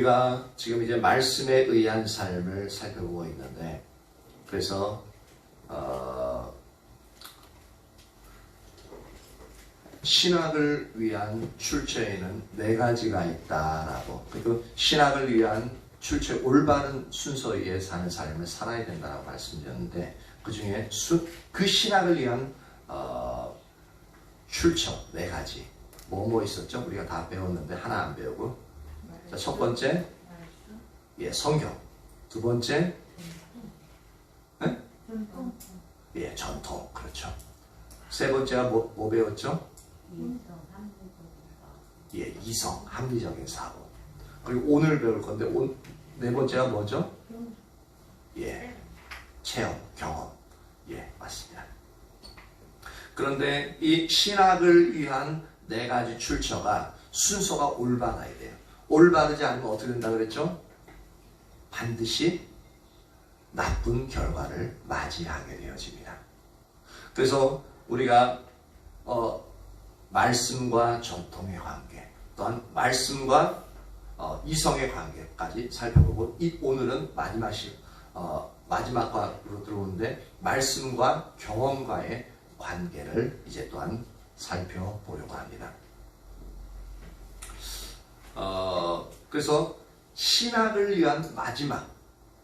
우리가 지금 이제 말씀에 의한 삶을 살펴보고 있는데, 그래서 신학을 위한 출처에는 네 가지가 있다라고, 그리고 신학을 위한 출처 올바른 순서에 사는 삶을 살아야 된다고 말씀드렸는데, 그 중에 그 신학을 위한 출처 네 가지 뭐 있었죠? 우리가 다 배웠는데 하나 안 배우고. 자, 첫 번째 성경, 두 번째 전통. 그렇죠. 세 번째가 뭐 배웠죠? 이성, 합리적인 사고. 그리고 오늘 배울 건데 네 번째가 뭐죠? 체험, 경험. 맞습니다. 그런데 이 신학을 위한 네 가지 출처가 순서가 올바라야 돼요. 올바르지 않으면 어떻게 된다 그랬죠? 반드시 나쁜 결과를 맞이하게 되어집니다. 그래서 우리가 말씀과 전통의 관계, 또한 말씀과 이성의 관계까지 살펴보고, 오늘은 마지막으로 들어오는데 말씀과 경험과의 관계를 이제 또한 살펴보려고 합니다. 그래서 신학을 위한 마지막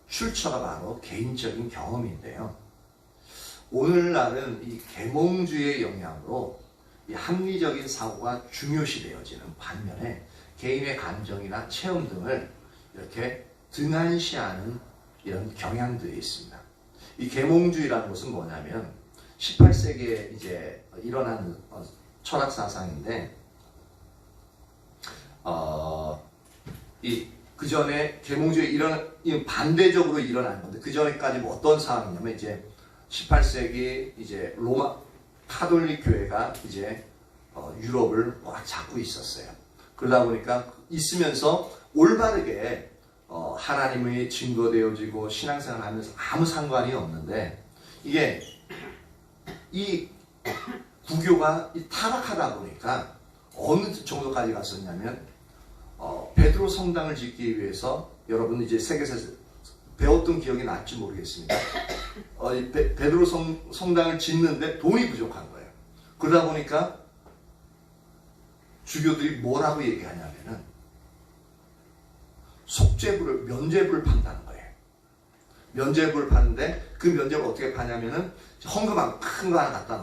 출처가 바로 개인적인 경험인데요. 오늘날은 이 계몽주의의 영향으로 이 합리적인 사고가 중요시 되어지는 반면에 개인의 감정이나 체험 등을 이렇게 등한시하는 이런 경향들이 있습니다. 이 계몽주의라는 것은 뭐냐면 18세기에 이제 일어난 철학 사상인데, 그 전에 계몽주의 반대적으로 일어난 건데, 그 전에까지 뭐 어떤 상황이냐면, 이제 18세기 이제 로마 카톨릭 교회가 이제 유럽을 꽉 잡고 있었어요. 그러다 보니까 있으면서 올바르게 하나님의 증거되어지고 신앙생활 하면서 아무 상관이 없는데, 이게 이 구교가 타락하다 보니까 어느 정도까지 갔었냐면, 베드로 성당을 짓기 위해서, 여러분 이제 세계에서 배웠던 기억이 날지 모르겠습니다. 베드로 성당을 짓는데 돈이 부족한 거예요. 그러다 보니까 주교들이 뭐라고 얘기하냐면은 면죄부를 판다는 거예요. 면죄부를 파는데, 그 면죄부를 어떻게 파냐면은 헌금 큰 거 하나 갖다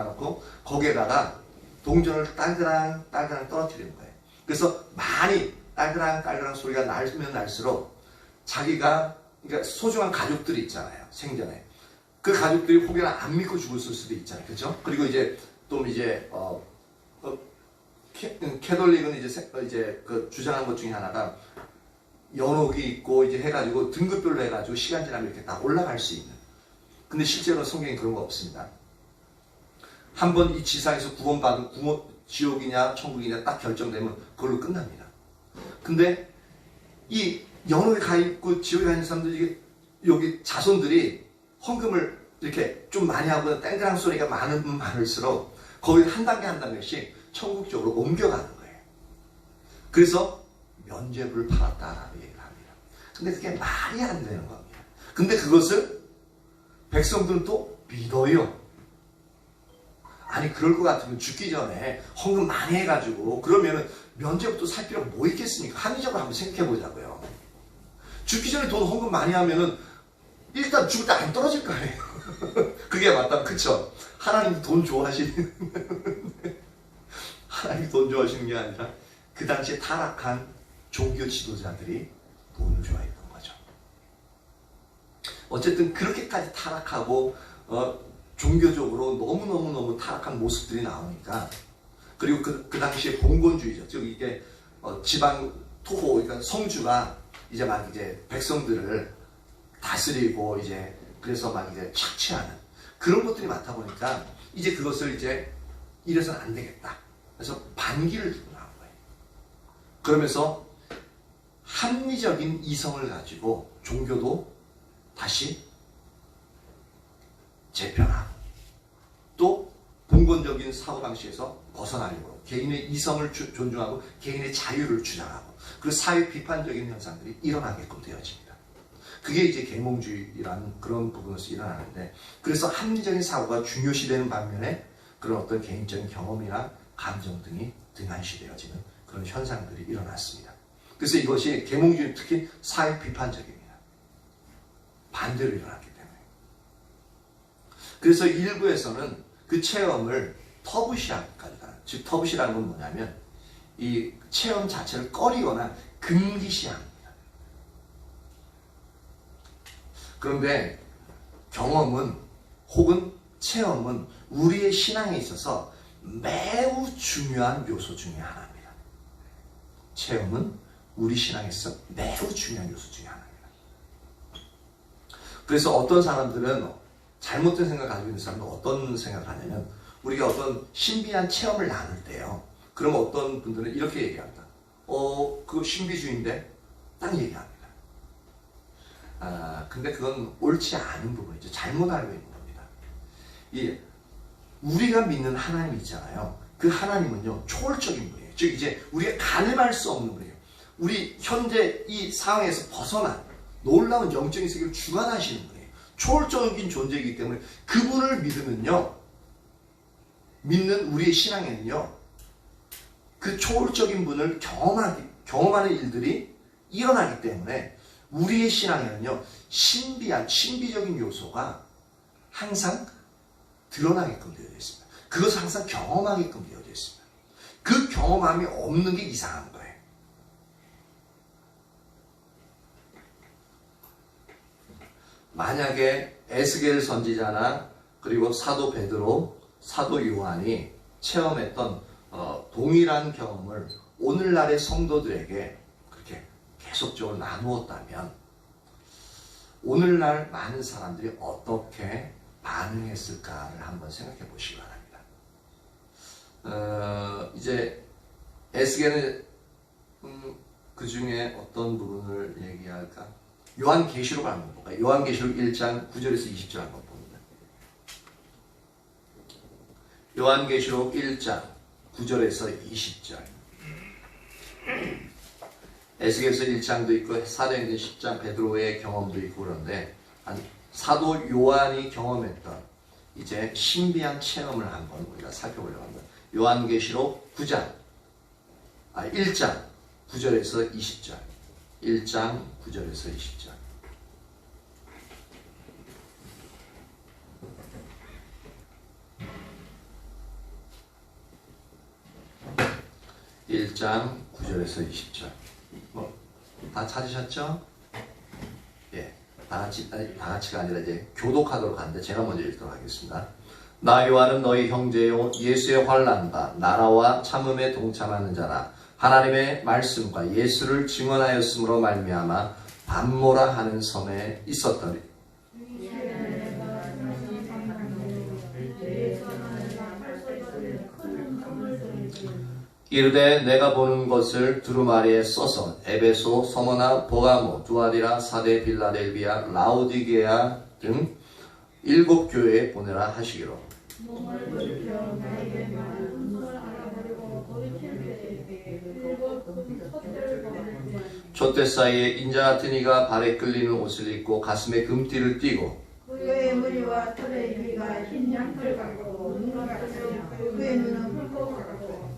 놓고 거기에다가 동전을 딸그랑 떨어뜨리는 거예요. 그래서 많이 딸그랑 소리가 나면 날수록 자기가, 그러니까 소중한 가족들이 있잖아요, 생전에. 그 가족들이 혹여나 안 믿고 죽었을 수도 있잖아요, 그렇죠? 그리고 이제 또 이제 캐톨릭은 이제 그 주장한 것 중에 하나가 연옥이 있고 이제 해가지고 등급별로 해가지고 시간 지나면 이렇게 다 올라갈 수 있는. 근데 실제로는 성경에 그런 거 없습니다. 한번 이 지상에서 구원받은 지옥이냐 천국이냐 딱 결정되면 그걸로 끝납니다. 근데 이 연옥에 가 있고 지옥에 가 있는 사람들이, 여기 자손들이 헌금을 이렇게 좀 많이 하고 땡그랑 소리가 많을수록 거기 한 단계씩 천국 쪽으로 옮겨가는 거예요. 그래서 면죄부를 팔았다라고 얘기를 합니다. 근데 그게 말이 안 되는 겁니다. 근데 그것을 백성들은 또 믿어요. 아니, 그럴 것 같으면 죽기 전에 헌금 많이 해가지고 그러면은 면죄부터 살 필요가 뭐 있겠습니까? 합리적으로 한번 생각해 보자고요. 죽기 전에 돈 헌금 많이 하면은 일단 죽을 때 안 떨어질 거 아니에요. 그게 맞다면, 그쵸? 하나님도 돈 좋아하시는 하나님이 돈 좋아하시는 게 아니라 그 당시에 타락한 종교 지도자들이 돈을 좋아했던 거죠. 어쨌든 그렇게까지 타락하고 종교적으로 너무너무 타락한 모습들이 나오니까, 그리고 그 당시에 봉건주의죠. 즉 이게 지방 토호, 그러니까 성주가 이제 막 이제 백성들을 다스리고 이제 그래서 막 이제 착취하는 그런 것들이 많다 보니까 이제 그것을 이제 이래서는 안 되겠다. 그래서 반기를 들고 나온 거예요. 그러면서 합리적인 이성을 가지고 종교도 다시 재편하고, 또 근본적인 사고방식에서 벗어나려고 개인의 이성을 존중하고 개인의 자유를 주장하고 그리고 사회 비판적인 현상들이 일어나게끔 되어집니다. 그게 이제 계몽주의라는 그런 부분에서 일어나는데 그래서 합리적인 사고가 중요시되는 반면에 그런 어떤 개인적인 경험이나 감정 등이 등한시되어지는 그런 현상들이 일어났습니다. 그래서 이것이 계몽주의 특히 사회 비판적입니다. 반대로 일어났기 때문에. 그래서 일부에서는 그 체험을 터부시함까지 가는, 즉 터부시라는 건 뭐냐면 이 체험 자체를 꺼리거나 금기시합니다. 그런데 경험은 혹은 체험은 우리의 신앙에 있어서 매우 중요한 요소 중에 하나입니다. 체험은 우리 신앙에 있어서 매우 중요한 요소 중에 하나입니다. 그래서 어떤 사람들은 잘못된 생각을 가지고 있는 사람은 어떤 생각을 하냐면 우리가 어떤 신비한 체험을 나눌 때요. 그럼 어떤 분들은 이렇게 얘기합니다. 그거 신비주의인데? 딱 얘기합니다. 근데 그건 옳지 않은 부분이죠. 잘못 알고 있는 겁니다. 우리가 믿는 하나님 있잖아요. 그 하나님은요, 초월적인 분이에요. 즉, 이제 우리가 가늠할 수 없는 분이에요. 우리 현재 이 상황에서 벗어난 놀라운 영적인 세계를 주관하시는 분이에요. 초월적인 존재이기 때문에 그분을 믿으면요, 믿는 우리의 신앙에는요, 그 초월적인 분을 경험하는 일들이 일어나기 때문에 우리의 신앙에는요, 신비적인 요소가 항상 드러나게끔 되어져 있습니다. 그것을 항상 경험하게끔 되어져 있습니다. 그 경험함이 없는 게 이상한 거예요. 만약에 에스겔 선지자나 그리고 사도 베드로, 사도 요한이 체험했던 동일한 경험을 오늘날의 성도들에게 그렇게 계속적으로 나누었다면 오늘날 많은 사람들이 어떻게 반응했을까를 한번 생각해 보시기 바랍니다. 이제 에스겔은 그 중에 어떤 부분을 얘기할까? 요한계시록 한번 볼까요? 요한계시록 1장 9절에서 20절 한번 봅니다. 요한계시록 1장 9절에서 20절. 에스겔서 1장도 있고 사도행전 10장 베드로의 경험도 있고 그런데 사도 요한이 경험했던 이제 신비한 체험을 한번 우리가 살펴보려고 합니다. 요한계시록 1장 9절에서 20절. 1장 9절에서 20절. (1장 9절에서 20절) 다 찾으셨죠? 예, 다 같이가 아니라 이제 교독하도록 하는데 제가 먼저 읽도록 하겠습니다. 나 요한은 너희 형제요 예수의 환난과 나라와 참음에 동참하는 자라. 하나님의 말씀과 예수를 증언하였으므로 말미암아 반모라 하는 섬에 있었더니 이르되 내가 보는 것을 두루마리에 써서 에베소, 서머나, 보가모, 두아디라, 사데, 빌라델비아, 라우디게아 등 7교회에 보내라 하시기로. 촛대 사이에 인자 같은 이가 발에 끌리는 옷을 입고 가슴에 금띠를 띠고 그의 머리와 털의 길이가 흰 양털 같고 눈 같으며 그의 눈은 불꽃 같고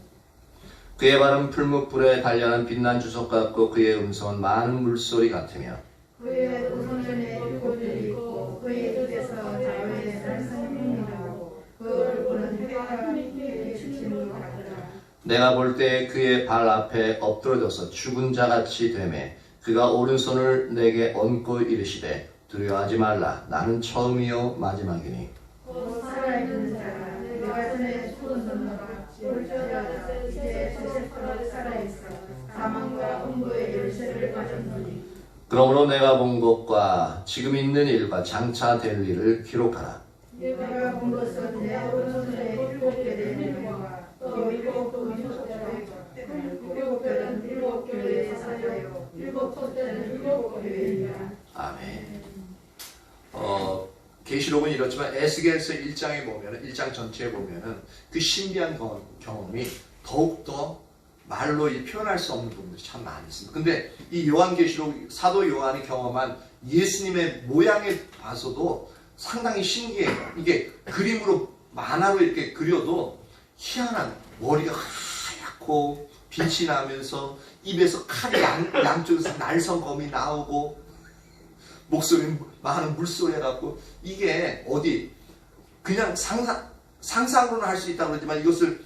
그의 발은 풀무불에 단련한 빛난 주석 같고 그의 음성은 많은 물소리 같으며 그의 우선전에 율곡들이 있고 그의 입에서 자외의 날성이 나고 그 얼굴은 해가 빛에 비치는 것 같더라. 내가 볼 때 그의 발 앞에 엎드러져서 죽은 자같이 되매 그가 오른손을 내게 얹고 이르시되 두려워하지 말라. 나는 처음이요 마지막이니 곧 살아있는 자라. 내가 전에 죽은 자가 볼지어다 이제 세세토록 살아있어 사망과 음부의 열쇠를 가졌노니 그러므로 내가 본 것과 지금 있는 일과 장차 될 일을 기록하라. 내가 본 것은 내 오른손에 7개의 이름과 또 7분 촛대로 7별은 7교회의 사자요 7촛대는 7교회이라. 아멘. 계시록은 이렇지만 에스겔서 1장에 보면은 1장 전체에 보면은 그 신비한 경험이 더욱더 말로 표현할 수 없는 부분들이 참 많이 있습니다. 근데 이 요한계시록 사도 요한이 경험한 예수님의 모양에 봐서도 상당히 신기해요. 이게 그림으로 만화로 이렇게 그려도 희한한 머리가 하얗고 빛이 나면서 입에서 칼이 양쪽에서 날성검이 나오고 목소리는 많은 물소리 해갖고 이게 어디 그냥 상상으로는 할 수 있다고 그러지만 이것을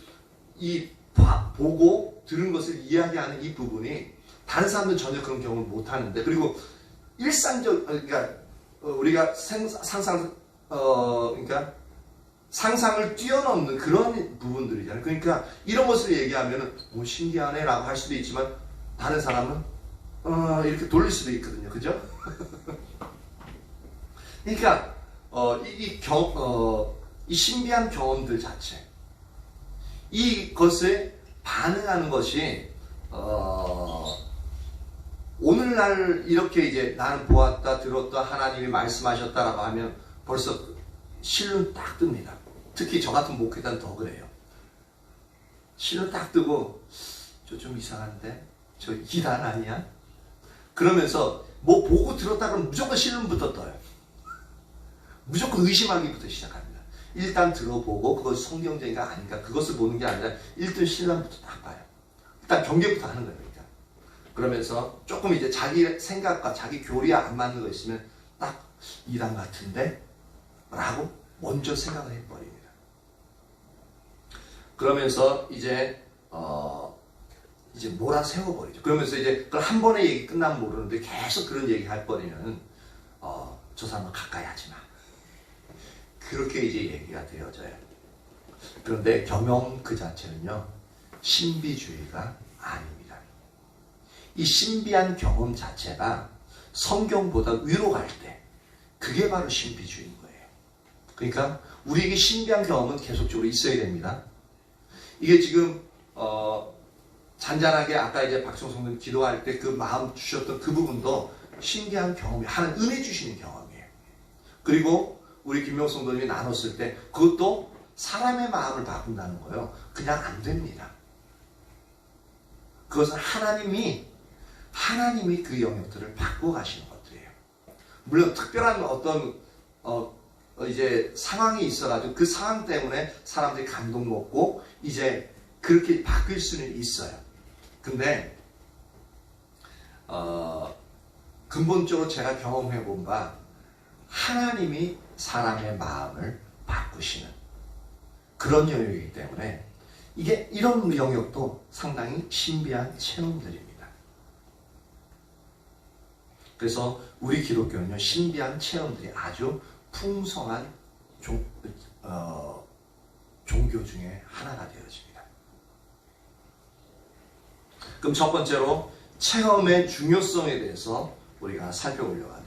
보고 들은 것을 이야기하는 이 부분이 다른 사람들은 전혀 그런 경험을 못 하는데, 그리고 그러니까 우리가 그러니까 상상을 뛰어넘는 그런 부분들이잖아요. 그러니까 이런 것을 얘기하면은 신기하네라고 할 수도 있지만 다른 사람은 이렇게 돌릴 수도 있거든요. 그죠? 그러니까 이 신비한 경험들 자체, 이것에 반응하는 것이 오늘날 이렇게 이제 나는 보았다 들었다 하나님이 말씀하셨다라고 하면 벌써 실눈 딱 뜹니다. 특히 저 같은 목회자는 더 그래요. 실눈 딱 뜨고 저 좀 이상한데? 저 이단 아니야? 그러면서 뭐 보고 들었다 그러면 무조건 실눈부터 떠요. 무조건 의심하기부터 시작합니다. 일단 들어보고 그것이 성경적인가 아닌가 그것을 보는 게 아니라 일단 신랑부터 딱 봐요. 일단 경계부터 하는 겁니다. 그러면서 조금 이제 자기 생각과 자기 교리에 안 맞는 거 있으면 딱 이단 같은데? 라고 먼저 생각을 해버립니다. 그러면서 이제 몰아세워버리죠. 그러면서 이제 그걸 한 번에 얘기 끝나면 모르는데 계속 그런 얘기 할 버리면 저 사람은 가까이 하지 마. 그렇게 이제 얘기가 되어져요. 그런데 경험 그 자체는요, 신비주의가 아닙니다. 이 신비한 경험 자체가 성경보다 위로 갈 때, 그게 바로 신비주의인 거예요. 그러니까 우리에게 신비한 경험은 계속적으로 있어야 됩니다. 이게 지금 잔잔하게 아까 이제 박성성님 기도할 때 그 마음 주셨던 그 부분도 신기한 경험이 하는 은혜 주시는 경험이에요. 그리고 우리 김명성 선생님이 나눴을 때 그것도 사람의 마음을 바꾼다는 거예요. 그냥 안 됩니다. 그것은 하나님이 그 영역들을 바꿔 가시는 것들이에요. 물론 특별한 어떤 이제 상황이 있어가지고 그 상황 때문에 사람들이 감동 먹고 이제 그렇게 바뀔 수는 있어요. 근데 근본적으로 제가 경험해 본 바 하나님이 사람의 마음을 바꾸시는 그런 영역이기 때문에 이런 영역도 상당히 신비한 체험들입니다. 그래서 우리 기독교는요, 신비한 체험들이 아주 풍성한 종교 중에 하나가 되어집니다. 그럼 첫 번째로 체험의 중요성에 대해서 우리가 살펴보려고 합니다.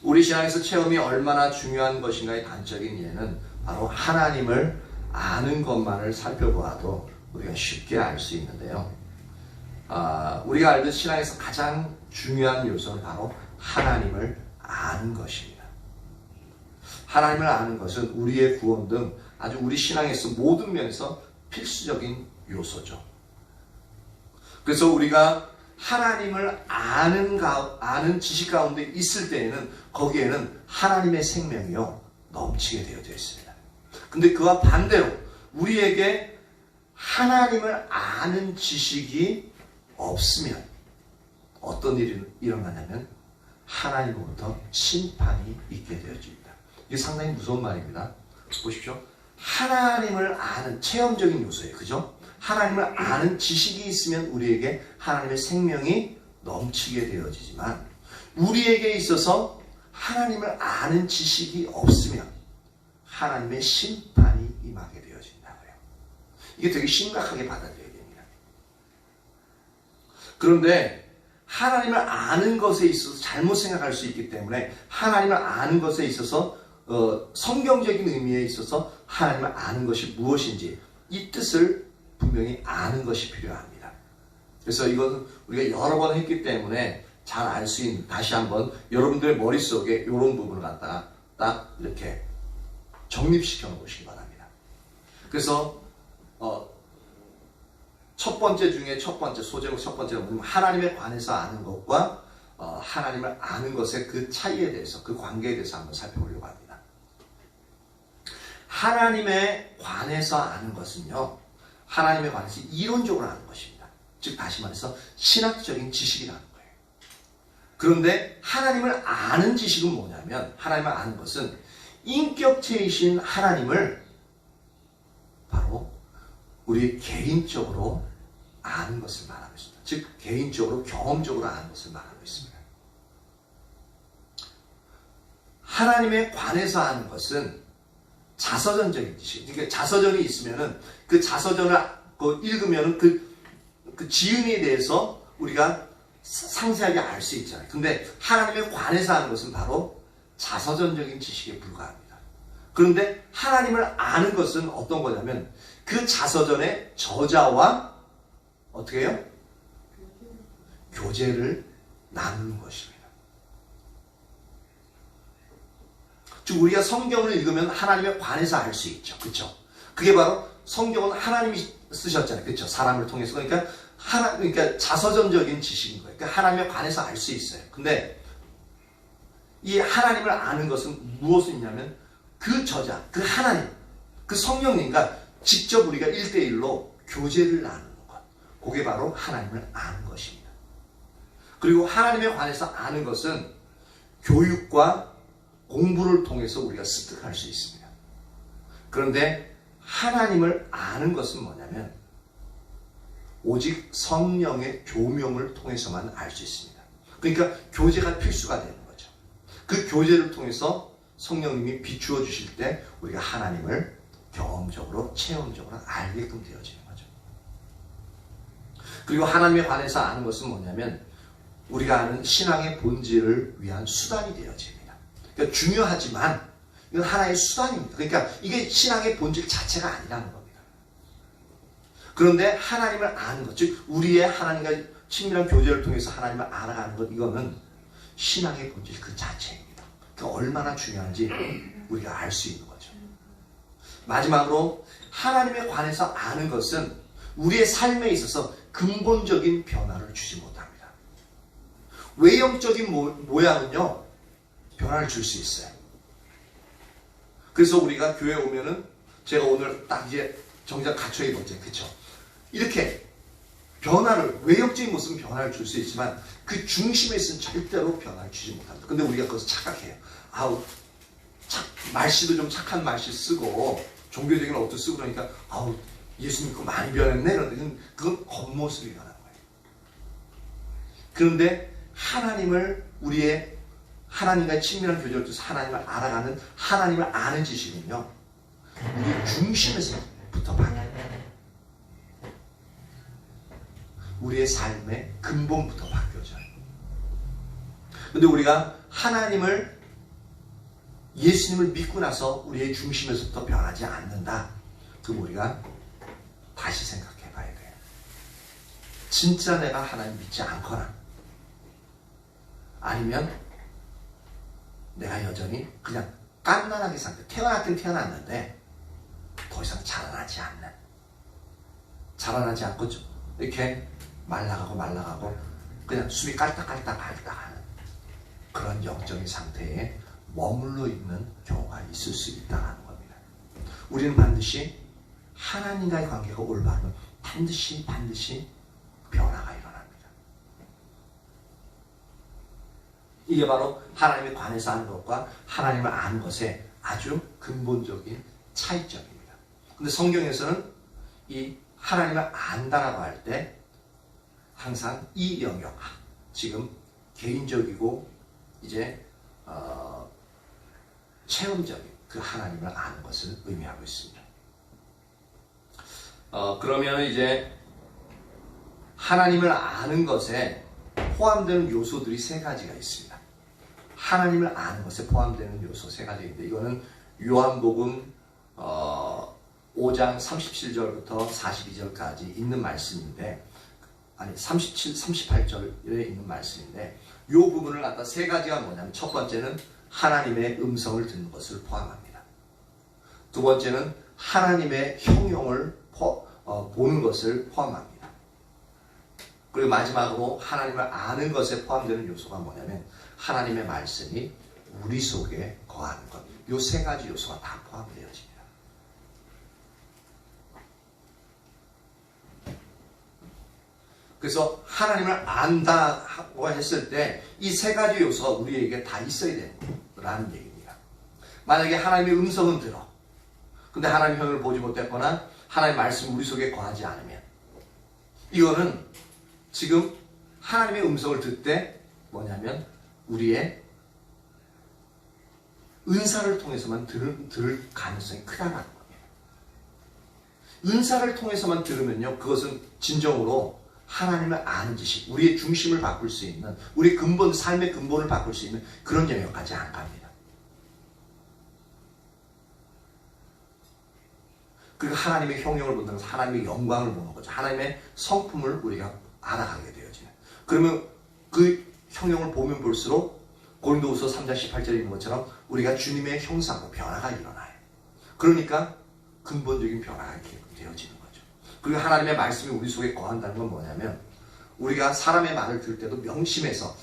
우리 신앙에서 체험이 얼마나 중요한 것인가의 단적인 예는 바로 하나님을 아는 것만을 살펴보아도 우리가 쉽게 알 수 있는데요. 우리가 알듯 신앙에서 가장 중요한 요소는 바로 하나님을 아는 것입니다. 하나님을 아는 것은 우리의 구원 등 아주 우리 신앙에서 모든 면에서 필수적인 요소죠. 그래서 우리가 하나님을 아는 지식 가운데 있을 때에는 거기에는 하나님의 생명이요 넘치게 되어져 있습니다. 근데 그와 반대로 우리에게 하나님을 아는 지식이 없으면 어떤 일이 일어나냐면 하나님으로부터 심판이 있게 되어집니다. 이게 상당히 무서운 말입니다. 보십시오. 하나님을 아는 체험적인 요소예요. 그죠? 하나님을 아는 지식이 있으면 우리에게 하나님의 생명이 넘치게 되어지지만 우리에게 있어서 하나님을 아는 지식이 없으면 하나님의 심판이 임하게 되어진다고요. 이게 되게 심각하게 받아들여야 됩니다. 그런데 하나님을 아는 것에 있어서 잘못 생각할 수 있기 때문에 하나님을 아는 것에 있어서 성경적인 의미에 있어서 하나님을 아는 것이 무엇인지 이 뜻을 분명히 아는 것이 필요합니다. 그래서 이것은 우리가 여러 번 했기 때문에 잘 알 수 있는, 다시 한번 여러분들의 머릿속에 이런 부분을 갖다가 딱 이렇게 정립시켜 놓으시기 바랍니다. 그래서 첫 번째 중에 첫 번째, 소제목 첫 번째는 뭐냐면 하나님에 관해서 아는 것과 하나님을 아는 것의 그 차이에 대해서, 그 관계에 대해서 한번 살펴보려고 합니다. 하나님에 관해서 아는 것은요, 하나님에 관해서 이론적으로 아는 것입니다. 즉 다시 말해서 신학적인 지식이라는 거예요. 그런데 하나님을 아는 지식은 뭐냐면, 하나님을 아는 것은 인격체이신 하나님을 바로 우리 개인적으로 아는 것을 말하고 있습니다. 즉 개인적으로 경험적으로 아는 것을 말하고 있습니다. 하나님에 관해서 아는 것은 자서전적인 지식. 그러니까 자서전이 있으면은 그 자서전을 읽으면은 그 지음에 대해서 우리가 상세하게 알 수 있잖아요. 근데 하나님에 관해서 아는 것은 바로 자서전적인 지식에 불과합니다. 그런데 하나님을 아는 것은 어떤 거냐면 그 자서전의 저자와 어떻게 해요? 교제를 나누는 것입니다. 즉 우리가 성경을 읽으면 하나님에 관해서 알 수 있죠. 그렇죠? 그게 바로 성경은 하나님이 쓰셨잖아요. 그렇죠? 사람을 통해서. 그러니까 자서전적인 지식인 거예요. 그러니까 하나님에 관해서 알 수 있어요. 근데 이 하나님을 아는 것은 무엇을 있냐면 그 저자, 그 하나님, 그 성령님과 직접 우리가 1대1로 교제를 나누는 것. 그게 바로 하나님을 아는 것입니다. 그리고 하나님에 관해서 아는 것은 교육과 공부를 통해서 우리가 습득할 수 있습니다. 그런데 하나님을 아는 것은 뭐냐면 오직 성령의 교명을 통해서만 알 수 있습니다. 그러니까 교제가 필수가 되는 거죠. 그 교제를 통해서 성령님이 비추어 주실 때 우리가 하나님을 경험적으로, 체험적으로 알게끔 되어지는 거죠. 그리고 하나님에 관해서 아는 것은 뭐냐면 우리가 아는 신앙의 본질을 위한 수단이 되어집니다. 그러니까 중요하지만 이건 하나의 수단입니다. 그러니까 이게 신앙의 본질 자체가 아니라는 겁니다. 그런데 하나님을 아는 것, 즉 우리의 하나님과 친밀한 교제를 통해서 하나님을 알아가는 것, 이거는 신앙의 본질 그 자체입니다. 그러니까 얼마나 중요한지 우리가 알 수 있는 거죠. 마지막으로 하나님에 관해서 아는 것은 우리의 삶에 있어서 근본적인 변화를 주지 못합니다. 외형적인 모양은요, 변화를 줄 수 있어요. 그래서 우리가 교회 오면은 제가 오늘 딱 이제 정작 갖춰 입었죠. 그쵸? 이렇게 변화를, 외형적인 모습은 변화를 줄 수 있지만 그 중심에 있으면 절대로 변화를 주지 못합니다. 근데 우리가 그것을 착각해요. 아우, 말씨도 좀 착한 말씨 쓰고 종교적인 옷도 쓰고 그러니까 아우, 예수 믿고 많이 변했네. 그런데 그건 겉모습이 변한 거예요. 그런데 하나님을 우리의 하나님과의 친밀한 교제를 통해서 하나님을 알아가는, 하나님을 아는 지식은요, 우리 중심에서부터 바뀌어요. 우리의 삶의 근본부터 바뀌어져요. 근데 우리가 하나님을, 예수님을 믿고 나서 우리의 중심에서부터 변하지 않는다. 그럼 우리가 다시 생각해 봐야 돼요. 진짜 내가 하나님 믿지 않거나 아니면 내가 여전히 그냥 깐난하게 산다. 태어났긴 태어났는데 더 이상 자라나지 않는, 자라나지 않고 이렇게 말라가고 그냥 숨이 깔딱깔딱 하는 그런 영적인 상태에 머물러 있는 경우가 있을 수 있다는 겁니다. 우리는 반드시 하나님과의 관계가 올바르면 반드시 변화가 일어납니다. 이게 바로 하나님에 관해서 아는 것과 하나님을 아는 것의 아주 근본적인 차이점입니다. 근데 성경에서는 이 하나님을 안다라고 할 때 항상 이 영역, 지금 개인적이고 이제 체험적인 그 하나님을 아는 것을 의미하고 있습니다. 그러면 이제 하나님을 아는 것에 포함되는 요소들이 세 가지가 있습니다. 하나님을 아는 것에 포함되는 요소 세 가지인데, 이거는 요한복음 5장 37절부터 42절까지 있는 말씀인데, 아니 37, 38절에 있는 말씀인데, 이 부분을 갖다 세 가지가 뭐냐면, 첫 번째는 하나님의 음성을 듣는 것을 포함합니다. 두 번째는 하나님의 형용을 보는 것을 포함합니다. 그리고 마지막으로 하나님을 아는 것에 포함되는 요소가 뭐냐면 하나님의 말씀이 우리 속에 거하는 것. 이 세 가지 요소가 다 포함되어집니다. 그래서 하나님을 안다고 했을 때 이 세 가지 요소가 우리에게 다 있어야 된다는 얘기입니다. 만약에 하나님의 음성은 들어. 근데 하나님의 형을 보지 못했거나 하나님의 말씀이 우리 속에 거하지 않으면 이거는 지금 하나님의 음성을 듣을 때 뭐냐면 우리의 은사를 통해서만 들을 가능성이 크다는 겁니다. 은사를 통해서만 들으면요, 그것은 진정으로 하나님을 아는 지식, 우리의 중심을 바꿀 수 있는, 우리 근본, 삶의 근본을 바꿀 수 있는 그런 영역까지 안 갑니다. 그리고 하나님의 형용을 본다는 것은 하나님의 영광을 보는 거죠. 하나님의 성품을 우리가 알아가게 되어지는. 그러면 그 형용을 보면 볼수록 고린도후서 3장 18절에 있는 것처럼 우리가 주님의 형상으로 변화가 일어나요. 그러니까 근본적인 변화가 되어지는 거죠. 그리고 하나님의 말씀이 우리 속에 거한다는 건 뭐냐면 우리가 사람의 말을 들을 때도 명심해서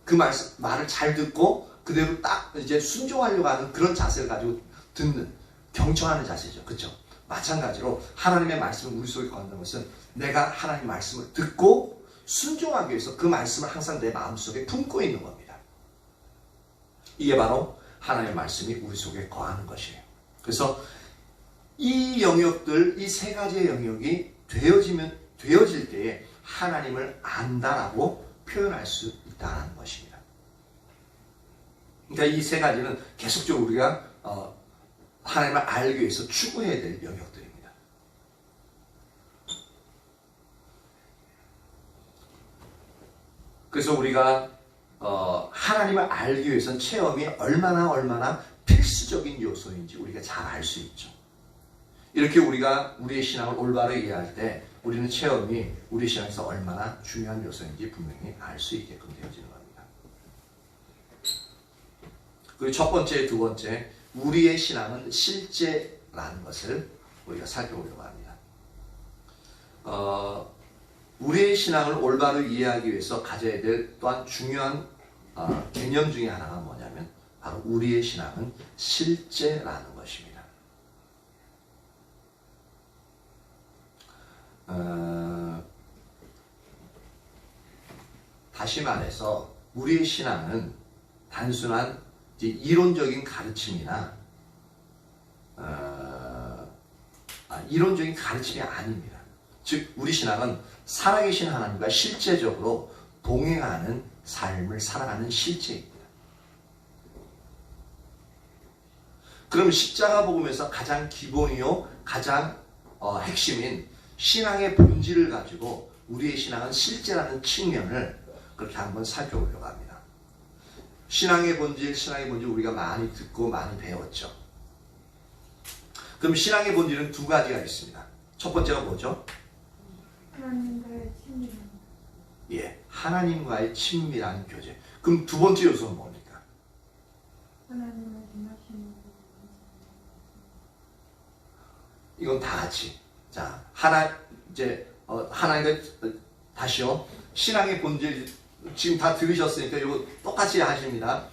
그 말을 잘 듣고 그대로 딱 이제 순종하려고 하는 그런 자세를 가지고 듣는, 경청하는 자세죠. 그렇죠? 마찬가지로 하나님의 말씀을 우리 속에 거한다는 것은 내가 하나님의 말씀을 듣고 순종하기 위해서 그 말씀을 항상 내 마음속에 품고 있는 겁니다. 이게 바로 하나님의 말씀이 우리 속에 거하는 것이에요. 그래서 이 영역들, 이 세 가지의 영역이 되어질 때에 하나님을 안다라고 표현할 수 있다는 것입니다. 그러니까 이 세 가지는 계속적으로 우리가 하나님을 알기 위해서 추구해야 될 영역들입니다. 그래서 우리가 하나님을 알기 위해서는 체험이 얼마나 필수적인 요소인지 우리가 잘 알 수 있죠. 이렇게 우리가 우리의 신앙을 올바로 이해할 때 우리는 체험이 우리 신앙에서 얼마나 중요한 요소인지 분명히 알 수 있게끔 되어지는 겁니다. 그리고 첫 번째, 두 번째, 우리의 신앙은 실제라는 것을 우리가 살펴보려고 합니다. 우리의 신앙을 올바로 이해하기 위해서 가져야 될 또한 중요한 개념 중에 하나가 뭐냐면 바로 우리의 신앙은 실제라는 것입니다. 다시 말해서 우리의 신앙은 단순한 이론적인 가르침이나 이론적인 가르침이 아닙니다. 즉 우리 신앙은 살아계신 하나님과 실제적으로 동행하는 삶을 살아가는 실제입니다. 그럼 십자가 복음에서 가장 기본이요 가장 핵심인 신앙의 본질을 가지고 우리의 신앙은 실제라는 측면을 그렇게 한번 살펴보려고 합니다. 신앙의 본질 우리가 많이 듣고 많이 배웠죠. 그럼 신앙의 본질은 두 가지가 있습니다. 첫 번째가 뭐죠? 하나님과의 친밀함. 예, 하나님과의 친밀한 교제. 그럼 두 번째 요소는 뭡니까? 하나님의 임하심을. 이건 다 같이. 자, 하나님과 다시요. 신앙의 본질 지금 다 들으셨으니까 이거 똑같이 하십니다.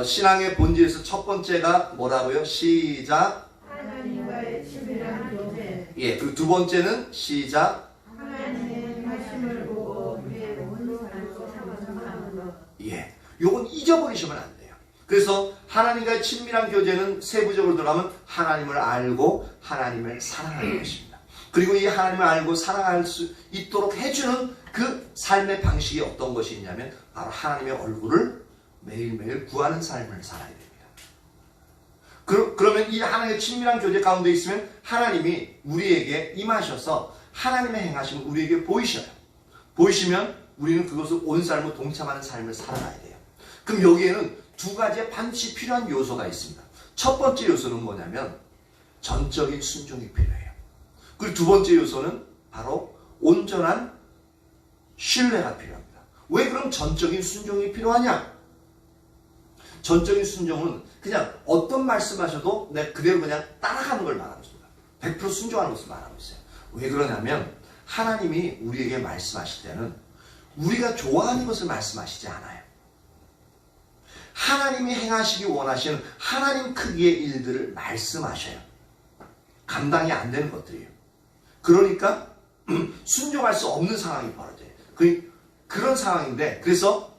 신앙의 본질에서 첫 번째가 뭐라고요? 시작. 하나님과의 친밀한 교제. 예, 그리고 두 번째는 시작. 하나님의 임하심을 보고 우리의 온 삶으로 삼아하는 것. 예, 요건 잊어버리시면 안 돼요. 그래서 하나님과의 친밀한 교제는 세부적으로 들어가면 하나님을 알고 하나님을 사랑하는 것입니다. 그리고 이 하나님을 알고 사랑할 수 있도록 해주는 그 삶의 방식이 어떤 것이 있냐면 바로 하나님의 얼굴을 매일매일 구하는 삶을 살아야 됩니다. 그러면 이 하나님의 친밀한 교제 가운데 있으면 하나님이 우리에게 임하셔서 하나님의 행하심을 우리에게 보이셔요. 보이시면 우리는 그것을 온 삶으로 동참하는 삶을 살아가야 돼요. 그럼 여기에는 두 가지의 반드시 필요한 요소가 있습니다. 첫 번째 요소는 뭐냐면 전적인 순종이 필요해요. 그리고 두 번째 요소는 바로 온전한 신뢰가 필요합니다. 왜 그럼 전적인 순종이 필요하냐? 전적인 순종은 그냥 어떤 말씀하셔도 내가 그대로 그냥 따라가는 걸 말하고 있습니다. 100% 순종하는 것을 말하고 있어요. 왜 그러냐면 하나님이 우리에게 말씀하실 때는 우리가 좋아하는 것을 말씀하시지 않아요. 하나님이 행하시기 원하시는 하나님 크기의 일들을 말씀하셔요. 감당이 안 되는 것들이에요. 그러니까 순종할 수 없는 상황이 벌어져요. 그런 상황인데, 그래서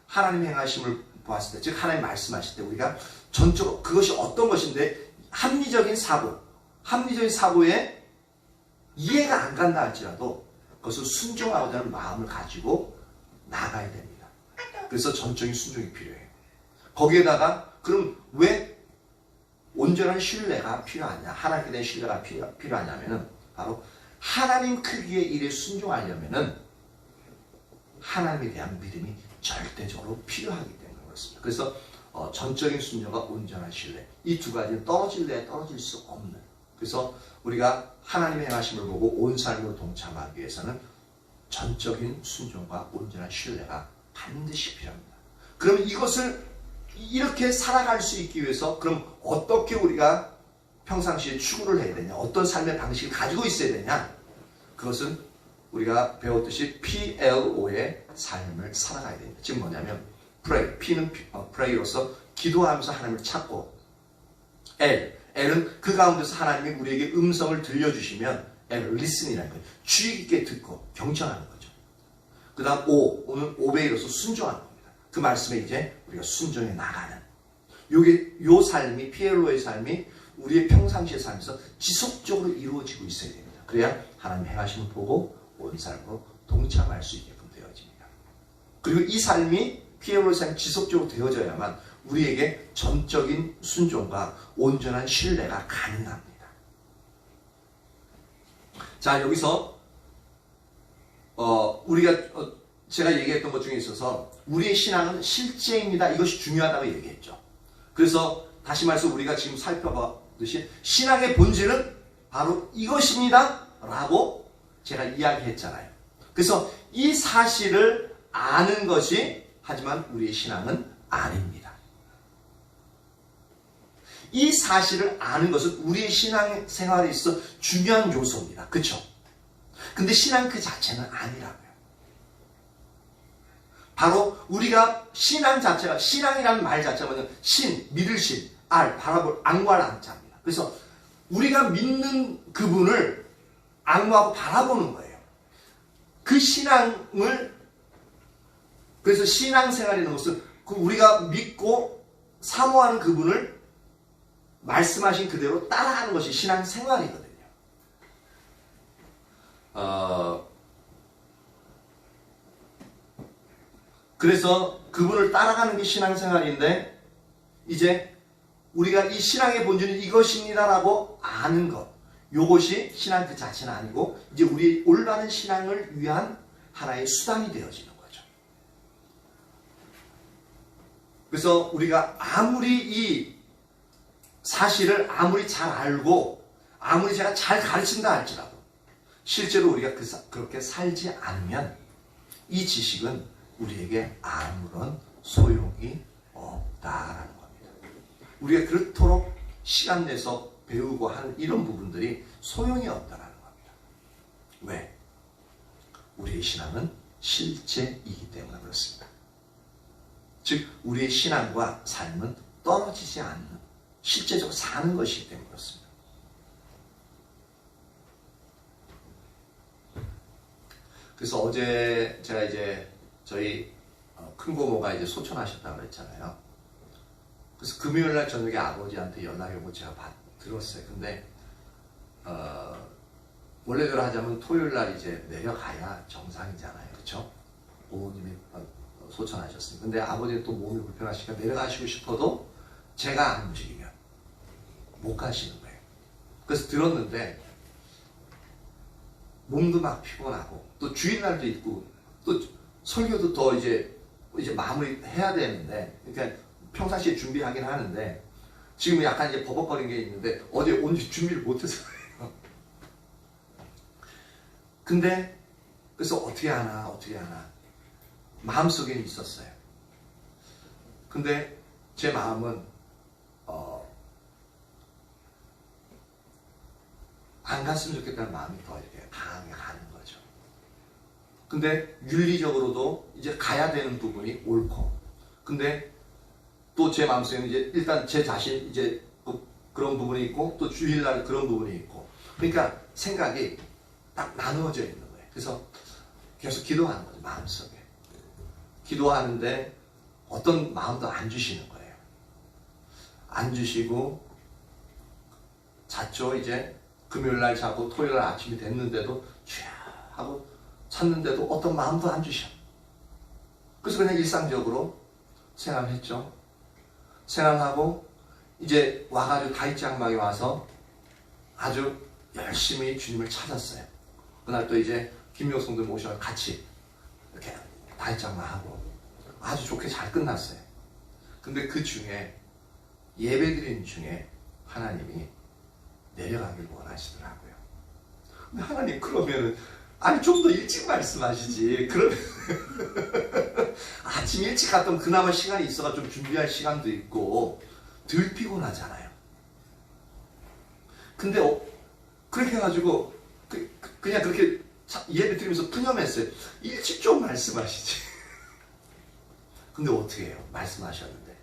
하나님 행하심을 보았을 때, 즉 하나님 말씀하실 때 우리가 전적으로 그것이 어떤 것인데 합리적인 사고에 이해가 안 간다 할지라도 그것을 순종하고자 하는 마음을 가지고 나가야 됩니다. 그래서 전적인 순종이 필요해요. 거기에다가 그럼 왜 온전한 신뢰가 필요하냐, 하나님께 대한 신뢰가 필요하냐면은 바로 하나님 크기의 일에 순종하려면은 하나님에 대한 믿음이 절대적으로 필요하기 때문에 그렇습니다. 그래서 전적인 순종과 온전한 신뢰, 이 두 가지는 떨어질래야 떨어질 수 없는, 그래서 우리가 하나님의 행하심을 보고 온 삶으로 동참하기 위해서는 전적인 순종과 온전한 신뢰가 반드시 필요합니다. 그러면 이것을 이렇게 살아갈 수 있기 위해서 그럼 어떻게 우리가 평상시에 추구를 해야 되냐, 어떤 삶의 방식을 가지고 있어야 되냐, 그것은 우리가 배웠듯이 PLO의 삶을 살아가야 됩니다. 즉 뭐냐면 pray, P는 pray로서 기도하면서 하나님을 찾고, L은 그 가운데서 하나님이 우리에게 음성을 들려주시면 listen이라는 거예요. 주의 깊게 듣고 경청하는 거죠. 그 다음 O는 obey로서 순종하는 겁니다. 그 말씀에 이제 우리가 순종해 나가는, 요 삶이, PLO의 삶이 우리의 평상시의 삶에서 지속적으로 이루어지고 있어야 됩니다. 그래야 하나님 행하심을 보고 온 삶으로 동참할 수 있게끔 되어집니다. 그리고 이 삶이, PLO의 삶이 지속적으로 되어져야만 우리에게 전적인 순종과 온전한 신뢰가 가능합니다. 자, 여기서 제가 얘기했던 것 중에 있어서 우리의 신앙은 실제입니다. 이것이 중요하다고 얘기했죠. 그래서 다시 말해서 우리가 지금 살펴봤듯이 신앙의 본질은 바로 이것입니다 라고 제가 이야기했잖아요. 그래서 이 사실을 아는 것이 하지만 우리의 신앙은 아닙니다. 이 사실을 아는 것은 우리의 신앙 생활에 있어 중요한 요소입니다. 그렇죠? 근데 신앙 그 자체는 아니라고요. 바로 우리가 신앙 자체가, 신앙이라는 말 자체가 뭐냐면 신, 믿을 신, 바라볼, 앙과 랑자입니다. 그래서 우리가 믿는 그분을 앙모하고 바라보는 거예요. 그 신앙을, 그래서 신앙생활이라는 것은 우리가 믿고 사모하는 그분을 말씀하신 그대로 따라하는 것이 신앙생활이거든요. 그래서 그분을 따라가는 게 신앙생활인데, 이제 우리가 이 신앙의 본질은 이것입니다라고 아는 것, 요것이 신앙 그 자체는 아니고 이제 우리의 올바른 신앙을 위한 하나의 수단이 되어지는 거죠. 그래서 우리가 아무리 이 사실을 아무리 잘 알고 아무리 제가 잘 가르친다 할지라도 실제로 우리가 그렇게 살지 않으면 이 지식은 우리에게 아무런 소용이 없다라는 겁니다. 우리가 그렇도록 시간 내서 배우고 하는 이런 부분들이 소용이 없다라는 겁니다. 왜? 우리의 신앙은 실제이기 때문에 그렇습니다. 즉 우리의 신앙과 삶은 떨어지지 않는, 실제적으로 사는 것이기 때문에 그렇습니다. 그래서 어제 제가 이제 저희 큰 고모가 이제 소천하셨다고 했잖아요. 그래서 금요일날 저녁에 아버지한테 연락이 오고 제가 들었어요. 근데 원래대로 하자면 토요일날 이제 내려가야 정상이잖아요. 그렇죠? 부모님이 소천하셨으니까. 근데 아버지는 또 몸이 불편하시니까 내려가시고 싶어도 제가 안 움직이면 못 가시는 거예요. 그래서 들었는데 몸도 막 피곤하고 또 주일날도 있고 또 설교도 더 이제 마무리 해야 되는데, 그러니까 평상시에 준비하긴 하는데 지금 약간 이제 버벅거린 게 있는데 어제 온지 준비를 못해서 그래요. 근데 그래서 어떻게 하나 마음속에는 있었어요. 근데 제 마음은 안 갔으면 좋겠다는 마음이 더 이렇게 강하게 가는 거죠. 근데 윤리적으로도 이제 가야 되는 부분이 옳고, 근데 또 제 마음속에는 이제 일단 제 자신 이제 그런 부분이 있고, 또 주일날 그런 부분이 있고, 그러니까 생각이 딱 나누어져 있는 거예요. 그래서 계속 기도하는 거죠, 마음속에. 기도하는데 어떤 마음도 안 주시는 거예요. 안 주시고 잤죠. 이제 금요일날 자고 토요일날 아침이 됐는데도 쥐야 하고 잤는데도 어떤 마음도 안 주셔. 그래서 그냥 일상적으로 생활했죠. 생활하고 이제 와가지고 다윗장막에 와서 아주 열심히 주님을 찾았어요. 그날 또 이제 김명성도 모셔서 같이 이렇게 다윗장막하고 아주 좋게 잘 끝났어요. 근데 그 중에 예배드린 중에 하나님이 내려가길 원하시더라고요. 근데 하나님 그러면은 아니 좀 더 일찍 말씀하시지. 그러면 아침 일찍 갔던 그나마 시간이 있어가 좀 준비할 시간도 있고 덜 피곤하잖아요. 근데 그렇게 해가지고 그냥 그렇게 예배 드리면서 푸념했어요. 일찍 좀 말씀하시지. 근데 어떻게 해요? 말씀하셨는데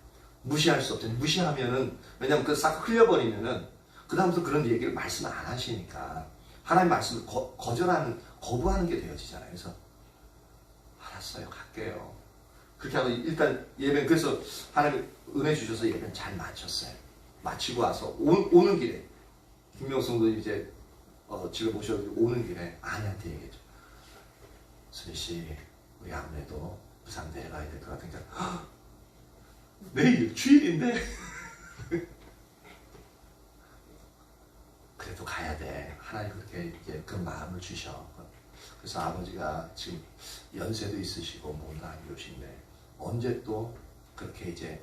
무시할 수 없잖아요. 무시하면은 왜냐면 그 싹 흘려버리면은 그 다음부터 그런 얘기를 말씀을 안 하시니까 하나님 말씀을 거부하는 게 되어지잖아요. 그래서 알았어요, 갈게요. 그렇게 하고 일단 예배는 그래서 하나님 은혜 주셔서 예배는 잘 마쳤어요. 마치고 와서 오는 길에 김명성도 이제 집에 모셔가지고 오는 길에 아내한테 얘기했죠. 수리씨, 우리 아무래도 부산 내려가야 될 것 같으니까 내일 주일인데 그래도 가야 돼. 하나님 그렇게 이제 그 마음을 주셔. 그래서 아버지가 지금 연세도 있으시고 몸도 안 좋으신데 언제 또 그렇게 이제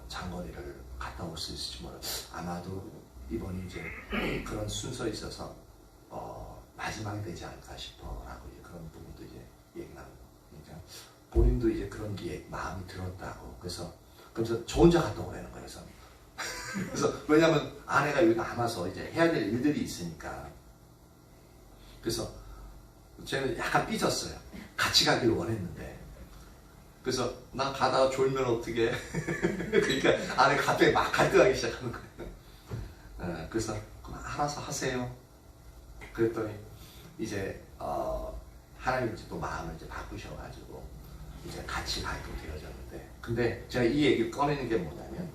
장거리를 갔다 올 수 있을지 몰라요. 아마도 이번이 이제 그런 순서에 있어서 마지막이 되지 않을까 싶어라고 이제 그런 부분도 이제 얘기 나누고, 그러니까 본인도 이제 그런 게 마음이 들었다고. 그래서 저 혼자 갔다 오라는 거예요. 그래서 왜냐면 아내가 여기 남아서 이제 해야 될 일들이 있으니까. 그래서 쟤는 약간 삐졌어요. 같이 가기를 원했는데. 그래서 나 가다가 졸면 어떡해. 그러니까 아내가 갑자기 막 갈등하기 시작하는 거예요. 그래서 그럼 알아서 하세요. 그랬더니 이제 하나님 이제 또 마음을 이제 바꾸셔가지고 이제 같이 가기로 되어졌는데, 근데 제가 이 얘기를 꺼내는 게 뭐냐면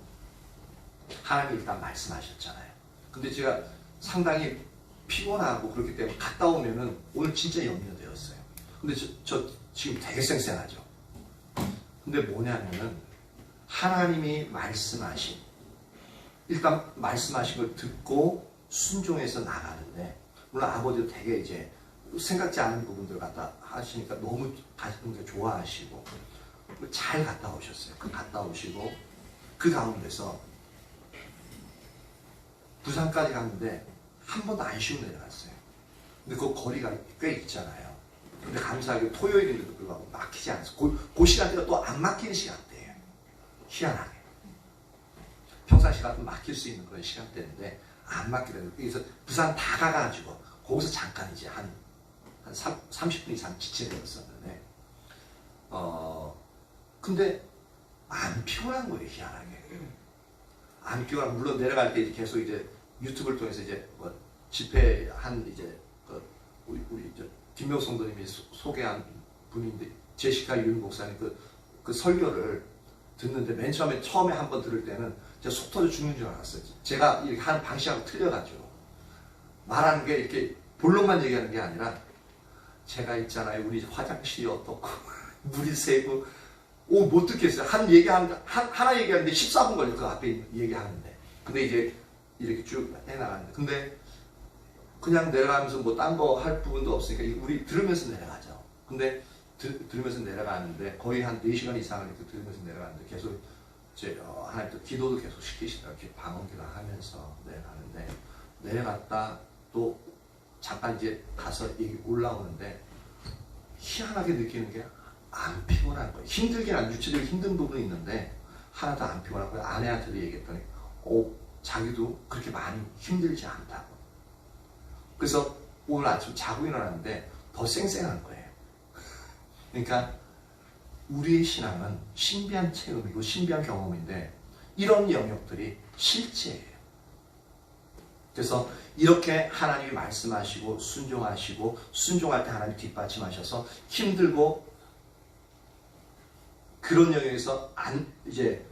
하나님이 일단 말씀하셨잖아요. 근데 제가 상당히 피곤하고 그렇기 때문에 갔다 오면은 오늘 진짜 염려되었어요. 근데 저 지금 되게 쌩쌩하죠. 근데 뭐냐면은 하나님이 말씀하신, 일단 말씀하신 걸 듣고 순종해서 나가는데, 물론 아버지도 되게 이제 생각지 않은 부분들 갖다 하시니까 너무 가시는 게 좋아하시고 잘 갔다 오셨어요. 갔다 오시고 그 가운데서 부산까지 갔는데 한 번도 안 쉬고 내려갔어요. 근데 그 거리가 꽤 있잖아요. 근데 감사하게 토요일인데도 불구하고 막히지 않았어요. 그 시간대가 또 안 막히는 시간대예요. 희한하게. 평상시 같으면 막힐 수 있는 그런 시간대인데 안 막히더라고요. 그래서 부산 다 가가지고 거기서 잠깐 이제 한 30분 이상 지체되었었는데 근데 안 피곤한 거예요. 희한하게. 안 피곤하고, 물론 내려갈 때 계속 이제 유튜브를 통해서 이제 집회한 이제 우리 김명성 도님이 소개한 분인데 제시카 윤 목사님 그 설교를 듣는데 맨 처음에 한번 들을 때는 제가 속 터져 죽는 줄 알았어요. 제가 이렇게 하는 방식하고 틀려가지고 말하는 게 이렇게 본론만 얘기하는 게 아니라 제가 있잖아요. 우리 화장실이 어떻고 물이 새고 못 듣겠어요. 하나 얘기하는데 14분 걸려. 그 앞에 얘기하는데. 근데 이제 이렇게 쭉 해나가는데. 근데 그냥 내려가면서 뭐 딴 거 할 부분도 없으니까 우리 들으면서 내려가죠. 근데 들으면서 내려가는데 거의 한 4시간 이상을 이렇게 들으면서 내려가는데 계속 하나님 또 기도도 계속 시키시더라고요. 이렇게 방언기도 하면서 내려가는데, 내려갔다 또 잠깐 이제 가서 올라오는데 희한하게 느끼는 게 안 피곤한 거예요. 힘들긴 한 육체적으로 힘든 부분이 있는데 하나도 안 피곤하고 아내한테도 얘기했더니 자기도 그렇게 많이 힘들지 않다고. 그래서 오늘 아침 자고 일어났는데 더 쌩쌩한 거예요. 그러니까 우리의 신앙은 신비한 체험이고 신비한 경험인데 이런 영역들이 실제예요. 그래서 이렇게 하나님이 말씀하시고 순종하시고 순종할 때 하나님이 뒷받침하셔서 힘들고 그런 영역에서 이제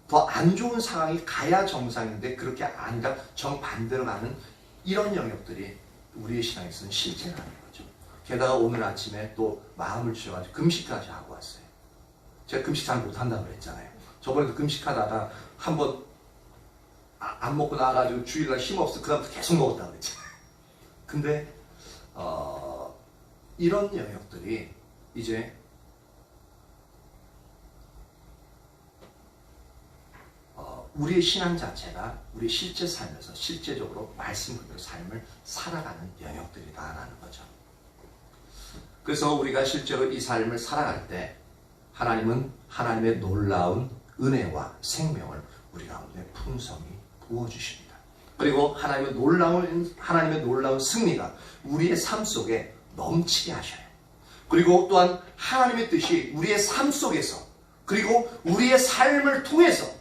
더 안 좋은 상황이 가야 정상인데 그렇게 아니라 정반대로 가는 이런 영역들이 우리의 신앙에서는 실제라는 거죠. 게다가 오늘 아침에 또 마음을 주셔가지고 금식까지 하고 왔어요. 제가 금식 잘 못한다고 그랬잖아요. 저번에도 금식하다가 한번 안 먹고 나와가지고 주일날 힘없어. 그 다음부터 계속 먹었다고 그랬잖아요. 근데 이런 영역들이 이제 우리의 신앙 자체가 우리 실제 삶에서 실제적으로 말씀 그대로 삶을 살아가는 영역들이다라는 거죠. 그래서 우리가 실제로 이 삶을 살아갈 때 하나님은 하나님의 놀라운 은혜와 생명을 우리 가운데 풍성히 부어주십니다. 그리고 하나님의 놀라운 승리가 우리의 삶 속에 넘치게 하셔요. 그리고 또한 하나님의 뜻이 우리의 삶 속에서 그리고 우리의 삶을 통해서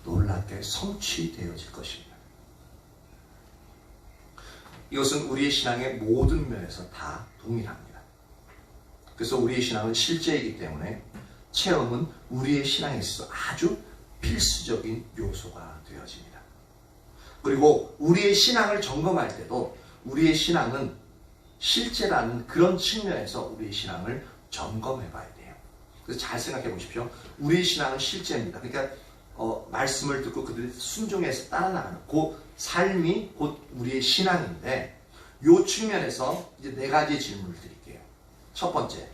놀랍게 성취되어질 것입니다. 이것은 우리의 신앙의 모든 면에서 다 동일합니다. 그래서 우리의 신앙은 실제이기 때문에 체험은 우리의 신앙에 있어서 아주 필수적인 요소가 되어집니다. 그리고 우리의 신앙을 점검할 때도 우리의 신앙은 실제라는 그런 측면에서 우리의 신앙을 점검해 봐야 돼요. 그래서 잘 생각해 보십시오. 우리의 신앙은 실제입니다. 그러니까 말씀을 듣고 그들이 순종해서 따라나가는 그 삶이 곧 우리의 신앙인데 이 측면에서 이제 4가지 질문을 드릴게요. 첫 번째,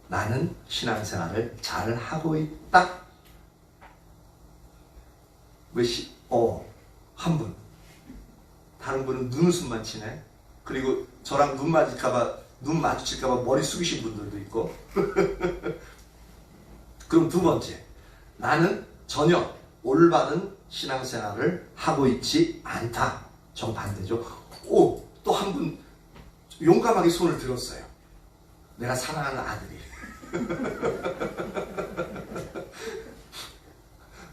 나는 신앙생활을 잘 하고 있다. 한 분. 다른 분은 눈웃음만 치네. 그리고 저랑 눈 마주칠까봐 머리 숙이신 분들도 있고. 그럼 두 번째, 나는 전혀 올바른 신앙생활을 하고 있지 않다. 정반대죠. 또 한 분 용감하게 손을 들었어요. 내가 사랑하는 아들이.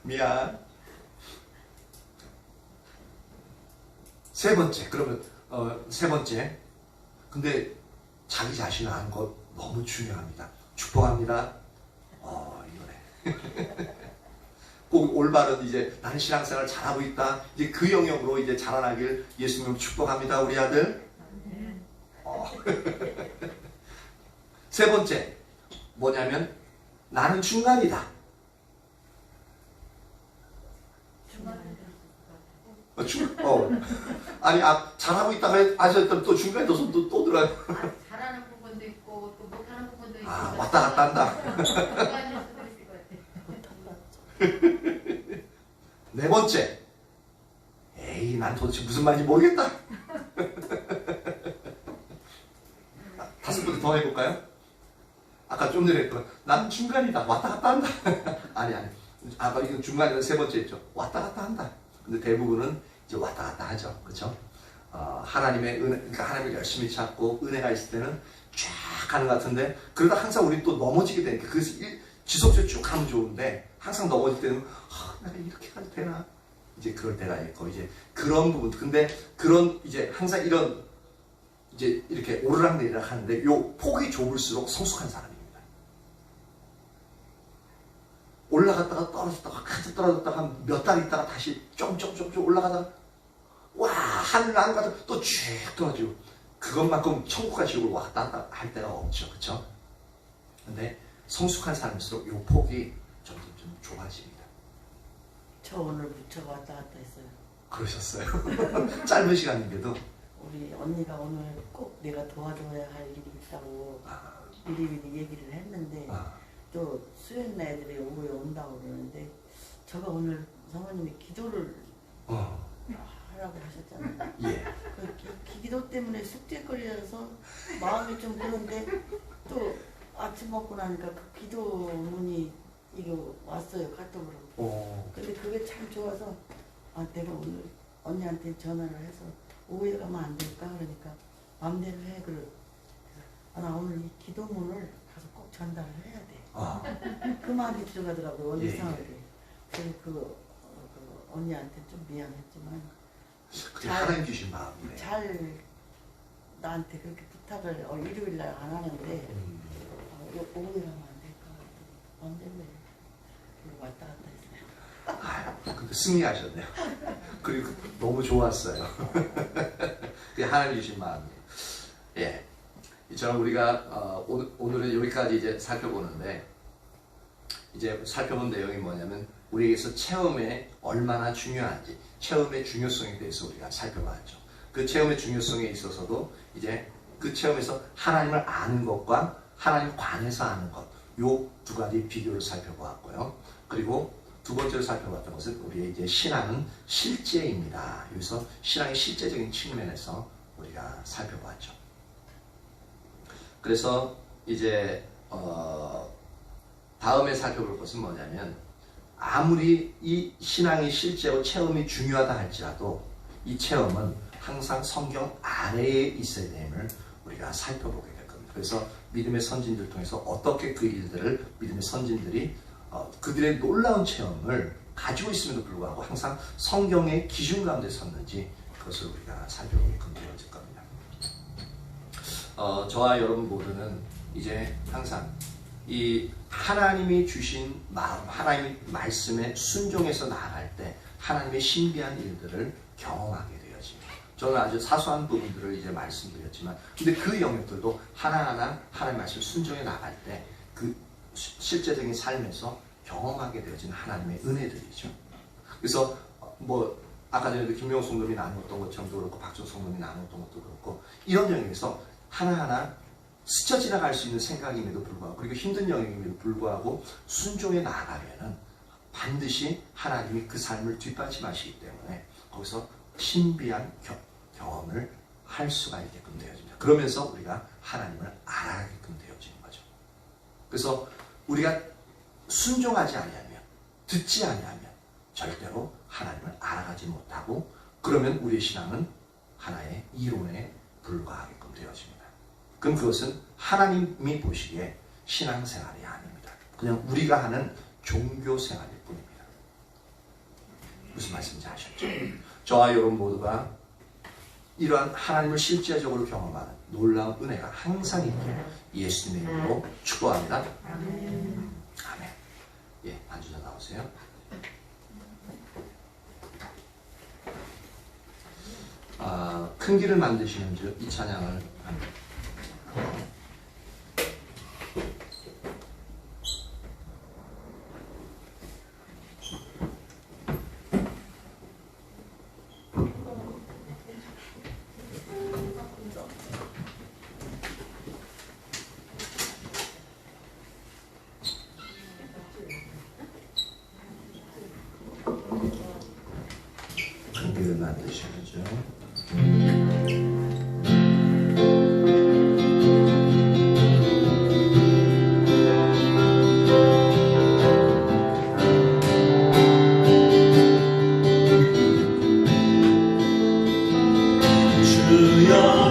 미안. 세 번째, 그러면 세 번째. 근데 자기 자신을 아는 것 너무 중요합니다. 축복합니다. 이거네. 꼭 올바른 이제 나는 신앙생활 잘하고 있다. 이제 그 영역으로 이제 자라나길 예수님 축복합니다. 우리 아들. 세 번째 뭐냐면 나는 중간이다. 아니 잘하고 있다가 하셨더니 또 중간에 또 들어요. 잘하는 부분도 있고 또 못하는 부분도 있고. 왔다 갔다 한다. 네 번째, 에이 난 도대체 무슨 말인지 모르겠다. 다섯 번째 더 해볼까요? 아까 좀 전에 했던 난 중간이다. 왔다 갔다 한다. 아니 아까 이건 중간에는 세 번째 있죠. 왔다 갔다 한다. 근데 대부분은 이제 왔다 갔다 하죠. 그렇죠? 하나님의 은혜, 그러니까 하나님을 열심히 찾고 은혜가 있을 때는 쫙 가는 것 같은데 그러다 항상 우리 또 넘어지게 되니까 그래서 지속적으로 쭉 가면 좋은데 항상 넘어질 때는 내가 이렇게 가도 되나? 이제 그럴 때가 있고 이제 그런 부분. 근데 그런 이제 항상 이런 이제 이렇게 오르락내리락 하는데 요 폭이 좁을수록 성숙한 사람입니다. 올라갔다가 떨어졌다가 가서 떨어졌다가 한 몇 달 있다가 다시 좀 올라가다가 와 하늘 안 가서 또 쭉 떨어지고 그것만큼 천국과 지옥을 왔다 갔다 할 때가 없죠. 그렇죠? 근데 성숙한 사람일수록 요 폭이 점점 좀 좁아집니다. 저 오늘 무척 왔다 갔다 했어요. 그러셨어요? 짧은 시간인데도 우리 언니가 오늘 꼭 내가 도와줘야 할 일이 있다고 미리미리 얘기를 했는데 또 수요일날 애들이 오후에 온다고 그러는데 제가 오늘 사모님이 기도를 하라고 하셨잖아요. 예. 그 기도 때문에 숙제거리여서 마음이 좀 그런데 또 아침 먹고 나니까 그 기도문이 이거 왔어요. 카톡으로. 좋아서 내가 오늘 언니한테 전화를 해서 오후에 가면 안 될까? 그러니까 마음대로 해. 나 오늘 이 기도문을 가서 꼭 전달을 해야 돼. 그 마음이 들어가더라고요. 언니 상황에. 그래서 그 언니한테 좀 미안했지만 그게 하나님 주신 마음이네. 잘 나한테 그렇게 부탁을 일요일 날 안 하는데 오후에 가면 안 될까? 마음대로 해. 그리고 왔다 갔다 했어요. 근데 승리하셨네요. 그리고 너무 좋았어요. 그게 하나님 주신 마음이에요. 예. 이처럼 우리가 오늘은 여기까지 이제 살펴보는데, 이제 살펴본 내용이 뭐냐면 우리에게서 체험이 얼마나 중요한지, 체험의 중요성에 대해서 우리가 살펴봤죠. 그 체험의 중요성에 있어서도 이제 그 체험에서 하나님을 아는 것과 하나님 관해서 아는 것, 요 두 가지 비교를 살펴보았고요. 그리고 두 번째로 살펴봤던 것은 우리의 이제 신앙은 실제입니다. 여기서 신앙의 실제적인 측면에서 우리가 살펴봤죠. 그래서 이제 다음에 살펴볼 것은 뭐냐면, 아무리 이 신앙이 실제로 체험이 중요하다 할지라도 이 체험은 항상 성경 아래에 있어야 됨을 우리가 살펴보게 될 겁니다. 그래서 믿음의 선진들 통해서 어떻게 그 일들을 믿음의 선진들이 그들의 놀라운 체험을 가지고 있음에도 불구하고 항상 성경의 기준 가운데 섰는지, 그것을 우리가 살펴보게끔 되어질 겁니다. 저와 여러분 모두는 이제 항상 이 하나님이 주신 마음, 하나님의 말씀에 순종해서 나아갈 때 하나님의 신비한 일들을 경험하게 되어집니다. 저는 아주 사소한 부분들을 이제 말씀드렸지만, 근데 그 영역들도 하나하나 하나님의 말씀 순종해 나갈 때 그 실제적인 삶에서 경험하게 되어지는 하나님의 은혜들이죠. 그래서 뭐 아까 전에도 김명호 성도님이 나누었던 것처럼도 그렇고 박정 성도님이 나누었던 것도 그렇고, 이런 영역에서 하나하나 스쳐 지나갈 수 있는 생각임에도 불구하고, 그리고 힘든 영역임에도 불구하고 순종해 나아가면은 반드시 하나님이 그 삶을 뒷받침하시기 때문에 거기서 신비한 경험을 할 수가 있게끔 되어집니다. 그러면서 우리가 하나님을 알아가게끔 되어지는 거죠. 그래서 우리가 순종하지 아니하면, 듣지 아니하면 절대로 하나님을 알아가지 못하고, 그러면 우리의 신앙은 하나의 이론에 불과하게끔 되어집니다. 그럼 그것은 하나님이 보시기에 신앙생활이 아닙니다. 그냥 우리가 하는 종교생활일 뿐입니다. 무슨 말씀인지 아셨죠? 저와 여러분 모두가 이러한 하나님을 실제적으로 경험하는 놀라운 은혜가 항상 있기를 예수님의 이름으로 축복합니다. 아멘. 예, 반주자 나오세요. 큰 길을 만드시는 주 이 찬양을 합니다. 큰 길을 만드시는 주. 주여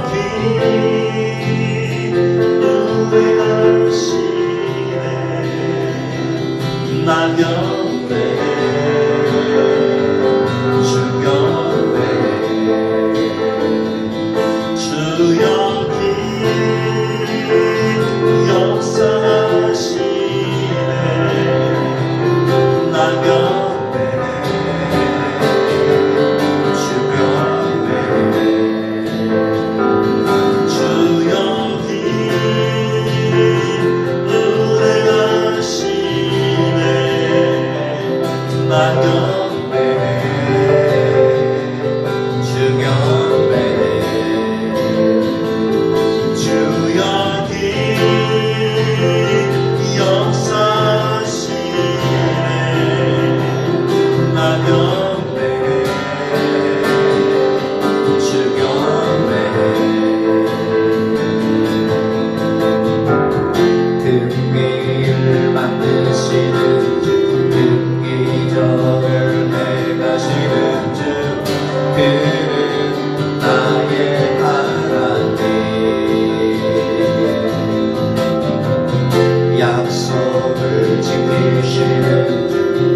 지키시는 주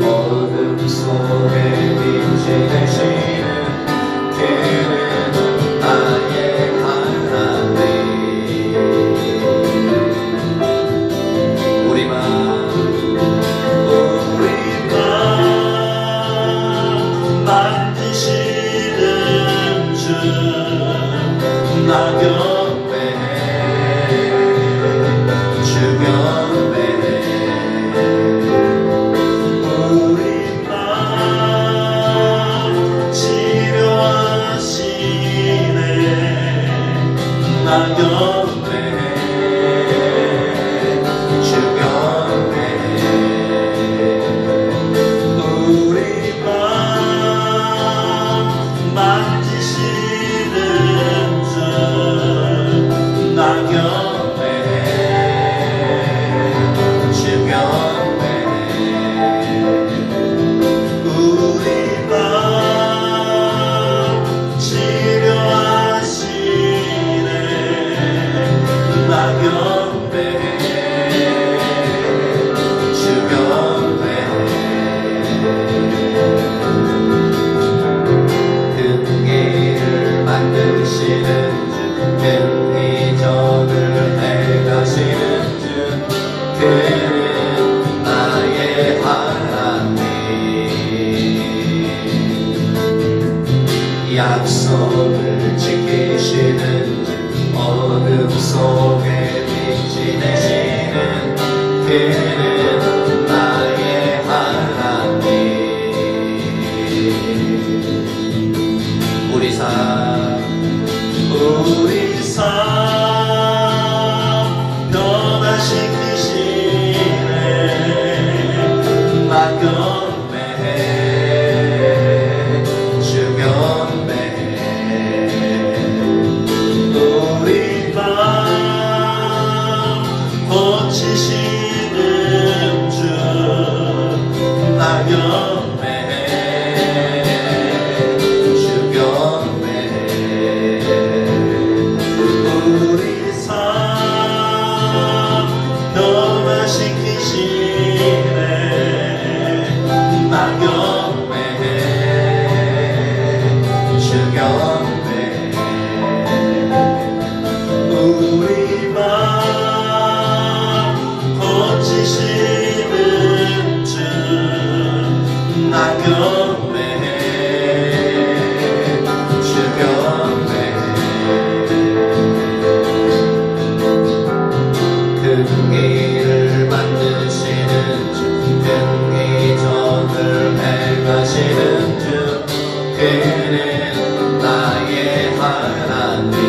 어둠 속에 빛이 되시는 그는 나의 하나님 우리만 만드시는 주 나 곁에 주 곁에 우리 맘 치료하시네 나 곁에 주 곁에 우리 맘 만지시는 주 나 곁에 주 곁에 우리 맘 치료하시네 나 곁에 주 곁에 큰 일을 만드시는 주 큰 이적을 행하시는 주 그는 나의 하나님 약속을 지키시는 주 어둠 속에 빛이 되시는 그는 나의 하나님 우리 삶 변화시키시네 나 곁에 주 곁에 우리 맘 고치시는 주 나 곁에 주 곁에 우리 삶 변화시키시네 나 곁에 주 곁에 우리 맘 고치시는 주 나 곁에 주 곁에 큰 일을 만드시는 주 큰 이적을 행하시는 주 그는 나의 하나님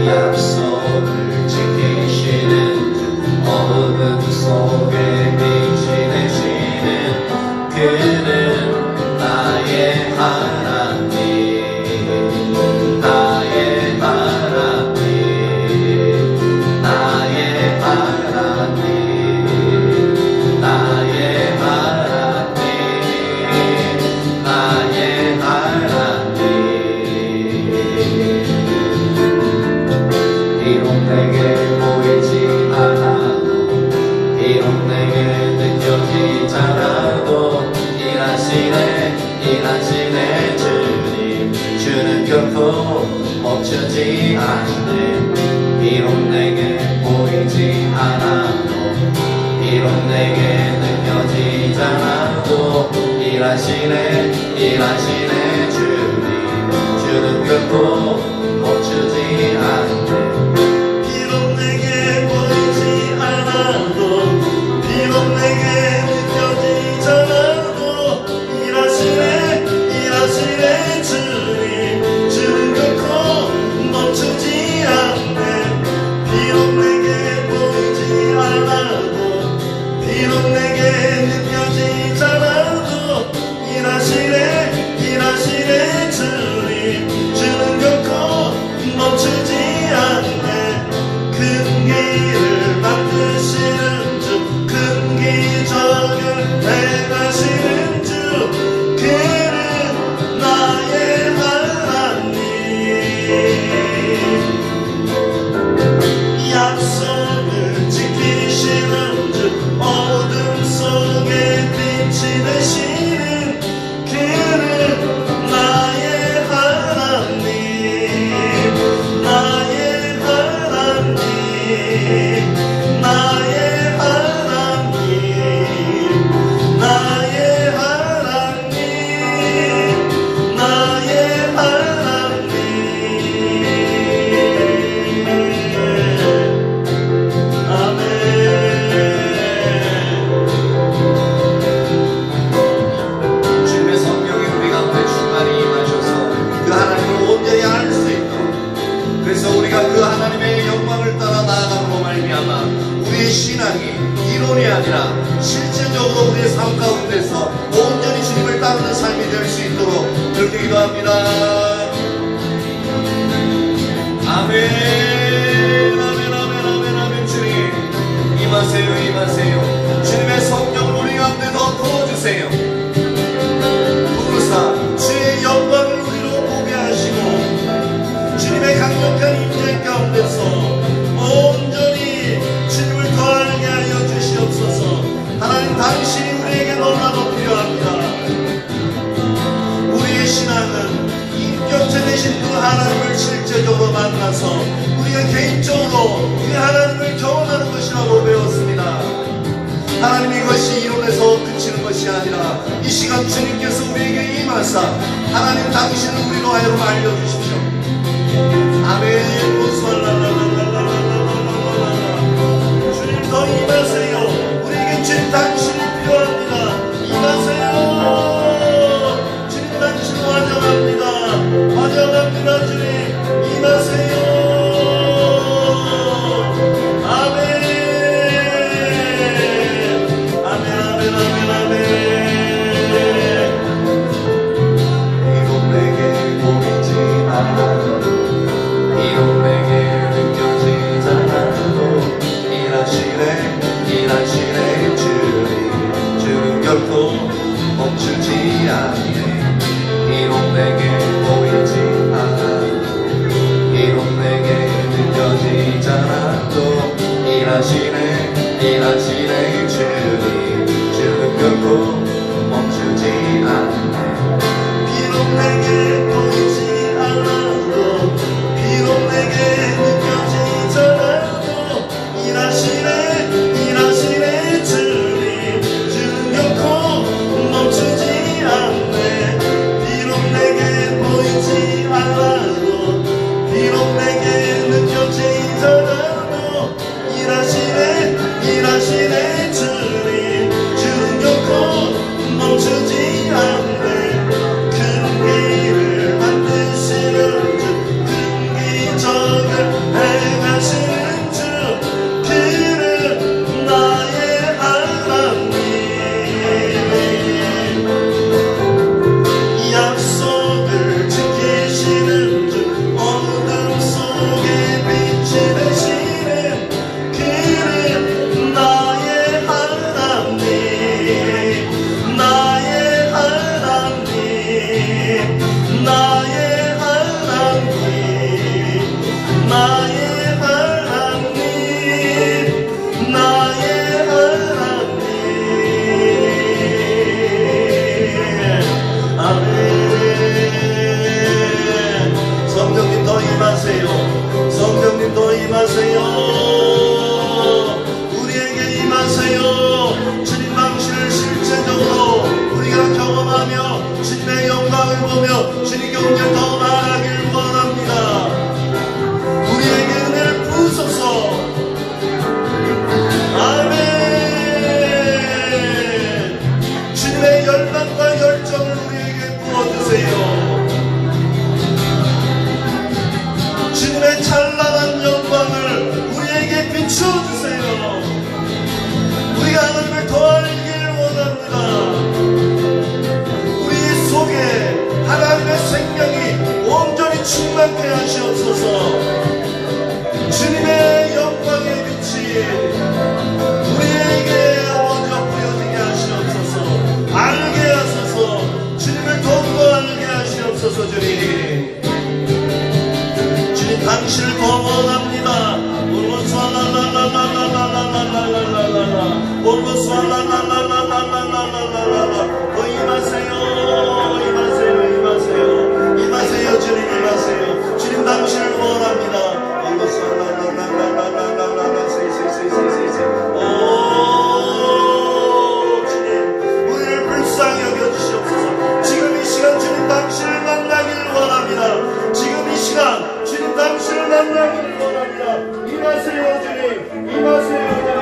약속을 지키시는 주 어둠 속에 빛이 되시는 그는 나의 하나님 나의 하나님 나의 하나님 나의 하나님 나의 하나님 비록 내게 보이지 않아도 비록 내게 느껴지지 않아도 일하시네 주님 주는 결코 멈추지 않네 비록 내게 보이지 않아도 비록 내게 느껴지지 않아도 일하시네 주님 주는 결코 멈추지 않네 비록 내게 보이지 않아도 비록 내게 느껴지지 않아도 일하시네 주님 주는 결코 멈추지 않네 비록 내게 보이지 않아도 비록 내게 느껴지지 않아도 일하시네 주님 주는 결코 우리의 신앙이 이론이 아니라 실제적으로 우리의 삶 가운데서 온전히 주님을 따르는 삶이 될 수 있도록 그렇게 기도합니다. 아멘, 아멘, 아멘, 아멘, 아멘. 주님 임하세요, 임하세요. 주님의 성령을 우리 가운데 더 부어주세요. 부으사 주의 영광을 우리로 보게 하시고 주님의 강력한 임재 가운데서 온전히 주님을 더 알게 하여 주시옵소서. 하나님 당신이 우리에게 너무나도 필요합니다. 우리의 신앙은 인격체 되신 그 하나님을 실제적으로 만나서 우리가 개인적으로 그 하나님을 경험하는 것이라고 배웠습니다. 하나님 이것이 이론에서 그치는 것이 아니라 이 시간 주님께서 우리에게 임하사 하나님 당신을 우리로 하여금 알려주십시오. 아멘. 주님 더 임하세요. 우리에게 주님 당신이 필요합니다. 임하세요. 주님 당신을 환영합니다. 환영합니다. 주님 임하세요. 결코 멈추지 않네. 이론 내게 보이지 않아도 이론 내게 느껴지지 않아도 일하시네 일하시네 주님 결코 멈추지 않네. 비록 내게 보이지 않아도 비록 내게 느껴지지 않아도 일하시네 일하시네 주님 멈추지 않네. 비록 내게 보이지 않아도 비록 내게 느껴지지 않아도 일하시네 일하시네 주님 결코 멈추지 않네. 큰 길을 만드시는 주 큰 기적을 행하시는 주 그는 나의 하나님. 약속을 지키시는 주 어둠 속에 빛이 되시는 그는 나의 하나님. 나의 하나님. 나의 하나님. 나의 하나님. 나의 하나님. 아멘. 성령님 더 임하세요. 성령님 더 임하세요. 우리에게 임하세요. 주님 당신을 실제적으로 우리가 경험하며 주님의 영광을 보며 주님 경제 더 나아가길 원합니다. 우리에게 은혜를 부으소서. 아멘. 주님의 열망과 열정을 우리에게 부어주세요. 주님의 찬란한 영광을 우리에게 비추어주세요. 우리가 하나님을 더 알길 원합니다. 우리 속에 하나님의 생명이 온전히 충만케 하시옵소서. 주님의 영광의 빛이 우리에게 먼저 보여지게 하시옵소서. 알게 하소서. 주님을 더욱더 알게 하시옵소서. 주님 당신을 더 원합니다. 더 임하세요. 임하세요. 임하세요. 임하세요. 주님 임하세요. 주님 당신을 원합니다. 오 주님 우리를 불쌍히 여겨주시옵소서. 지금 이 시간 주님 당신을 만나길 원합니다. 지금 이 시간 주님 당신을 만나길 원합니다. 임하세요 주님. 임하세요 주님.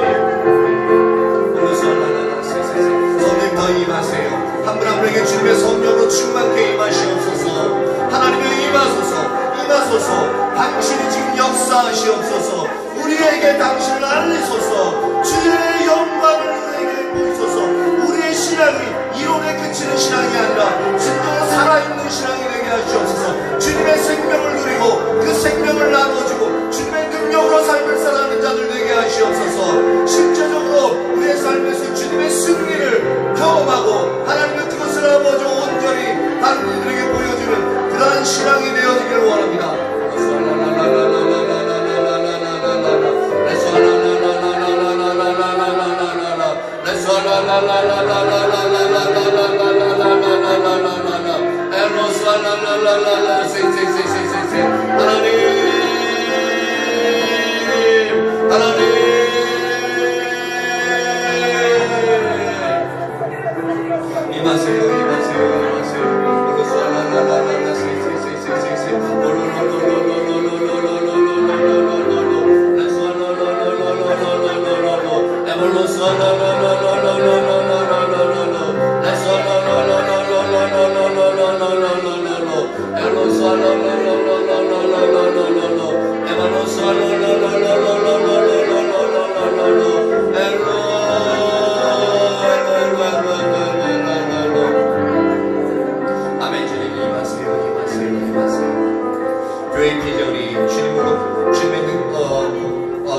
교회의 비전이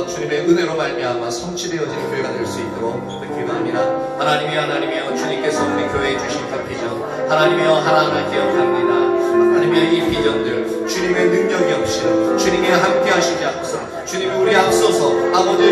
주님의 은혜로 말미암아 성취되어지는 교회가 될 수 있도록 기도합니다. 하나님이여 주님께서 우리 교회에 주신 그 비전 하나님이여 하나하나 기억합니다. 하나님이여 이 비전들 주님의 능력이 없이 주님이 함께 하시지 않고서는 주님이 우리 앞서서 아버지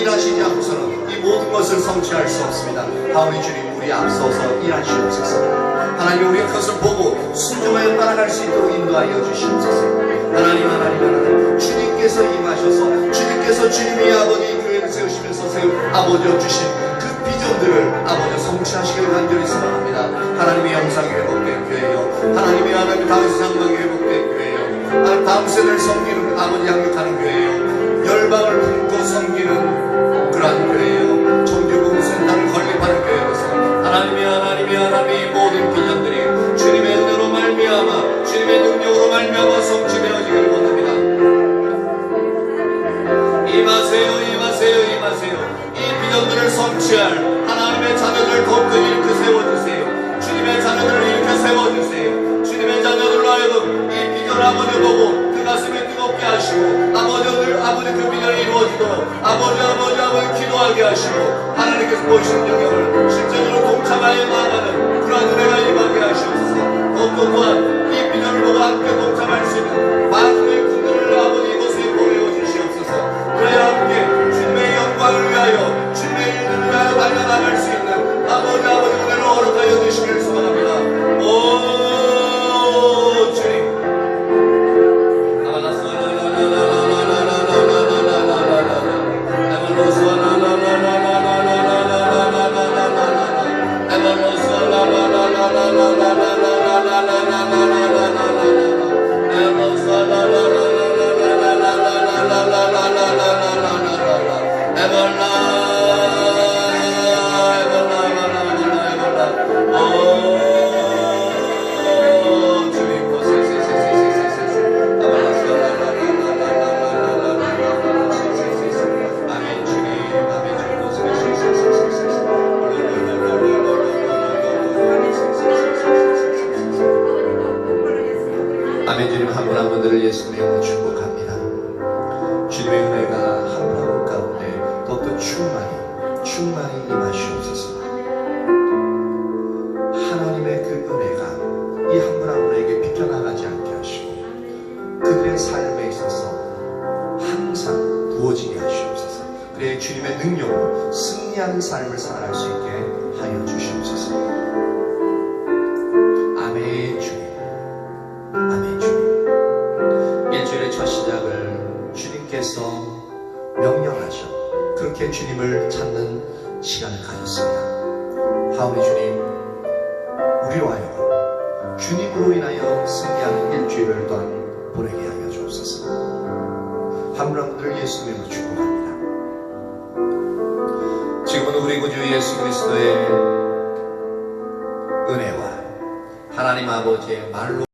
일하시지 않고서는 이 모든 것을 성취할 수 없습니다. 하오니 주님 우리 앞서서 일하시옵소서. 하나님 우리가 그것을 보고 순종하여 따라갈 수 있도록 인도하여 주시옵소서. 하나님 주님께서 임하셔서 주님께서 주님이 아버지 교회를 세우시면서 아버지여 주신 그 비전들을 아버지 성취하시기를 간절히 소망합니다. 하나님의 영상이 회복된 교회요, 하나님의 하나님 다윗의 상방이 회복된 교회요, 하나님 다음 세대를 섬기는 아버지 양육하는 교회요, 열방을 품고 섬기는 그러한 교회요, 정규봉수의 나를 건립하는 교회로서 하나님의 모든 비전들이 주님의 은혜로 말미암아 주님의 능력으로 말미암아 성취되어지기를 원합니다. 임하세요. 이 비전들을 성취할 하나님의 자녀들을 더욱더 일으켜 세워주세요. 주님의 자녀들을 일으켜 세워주세요. 주님의 자녀들로 하여금 이 비전을 아버지 보고 그 가슴에 뜨겁게 하시고 아버지 그 비전이 이루어지도록 아버지 기도하게 하시고 하나님께서 보이시는 영역을 실제적으로 동참하여 나아가는 그러한 은혜가 임하게 하시옵소서. 또한 이 비전을 보고 함께 동참할 수 있는 많은 분들을 아버지 이곳에 보내어 주시옵소서. 그래야 함께 주님의 영광을 위하여 주님의 일들을 위하여 달려나갈 수 있는 아버지 은혜를 허락하여 주시기를 소망합니다. 오 주님 아멘. 주님 한 분 한 분들을 예수님의 이름으로 축복합니다. 주님의 은혜가 한 분 한 분 가운데 더욱더 충만히 임하시옵소서. 하나님의 그 은혜가 이 한 분 한 분에게 비켜나가지 않게 하시고 그들의 삶에 있어서 항상 부어지게 하시옵소서. 그래야 주님의 능력으로 승리하는 삶을 살아갈 수 있게 하여 주시옵소서. 아멘. 주님 일주일의 첫 시작을 주님께서 명령하셔 그렇게 주님을 찾는 시간을 가졌습니다. 하오니 주님 우리로 하여금 주님으로 인하여 승리하는 일주일을 또한 보내게 하여 주옵소서. 한 분 한 분들 예수님으로 축복합니다. 지금은 우리 구주 예수 그리스도의 은혜와 하나님 아버지의 말로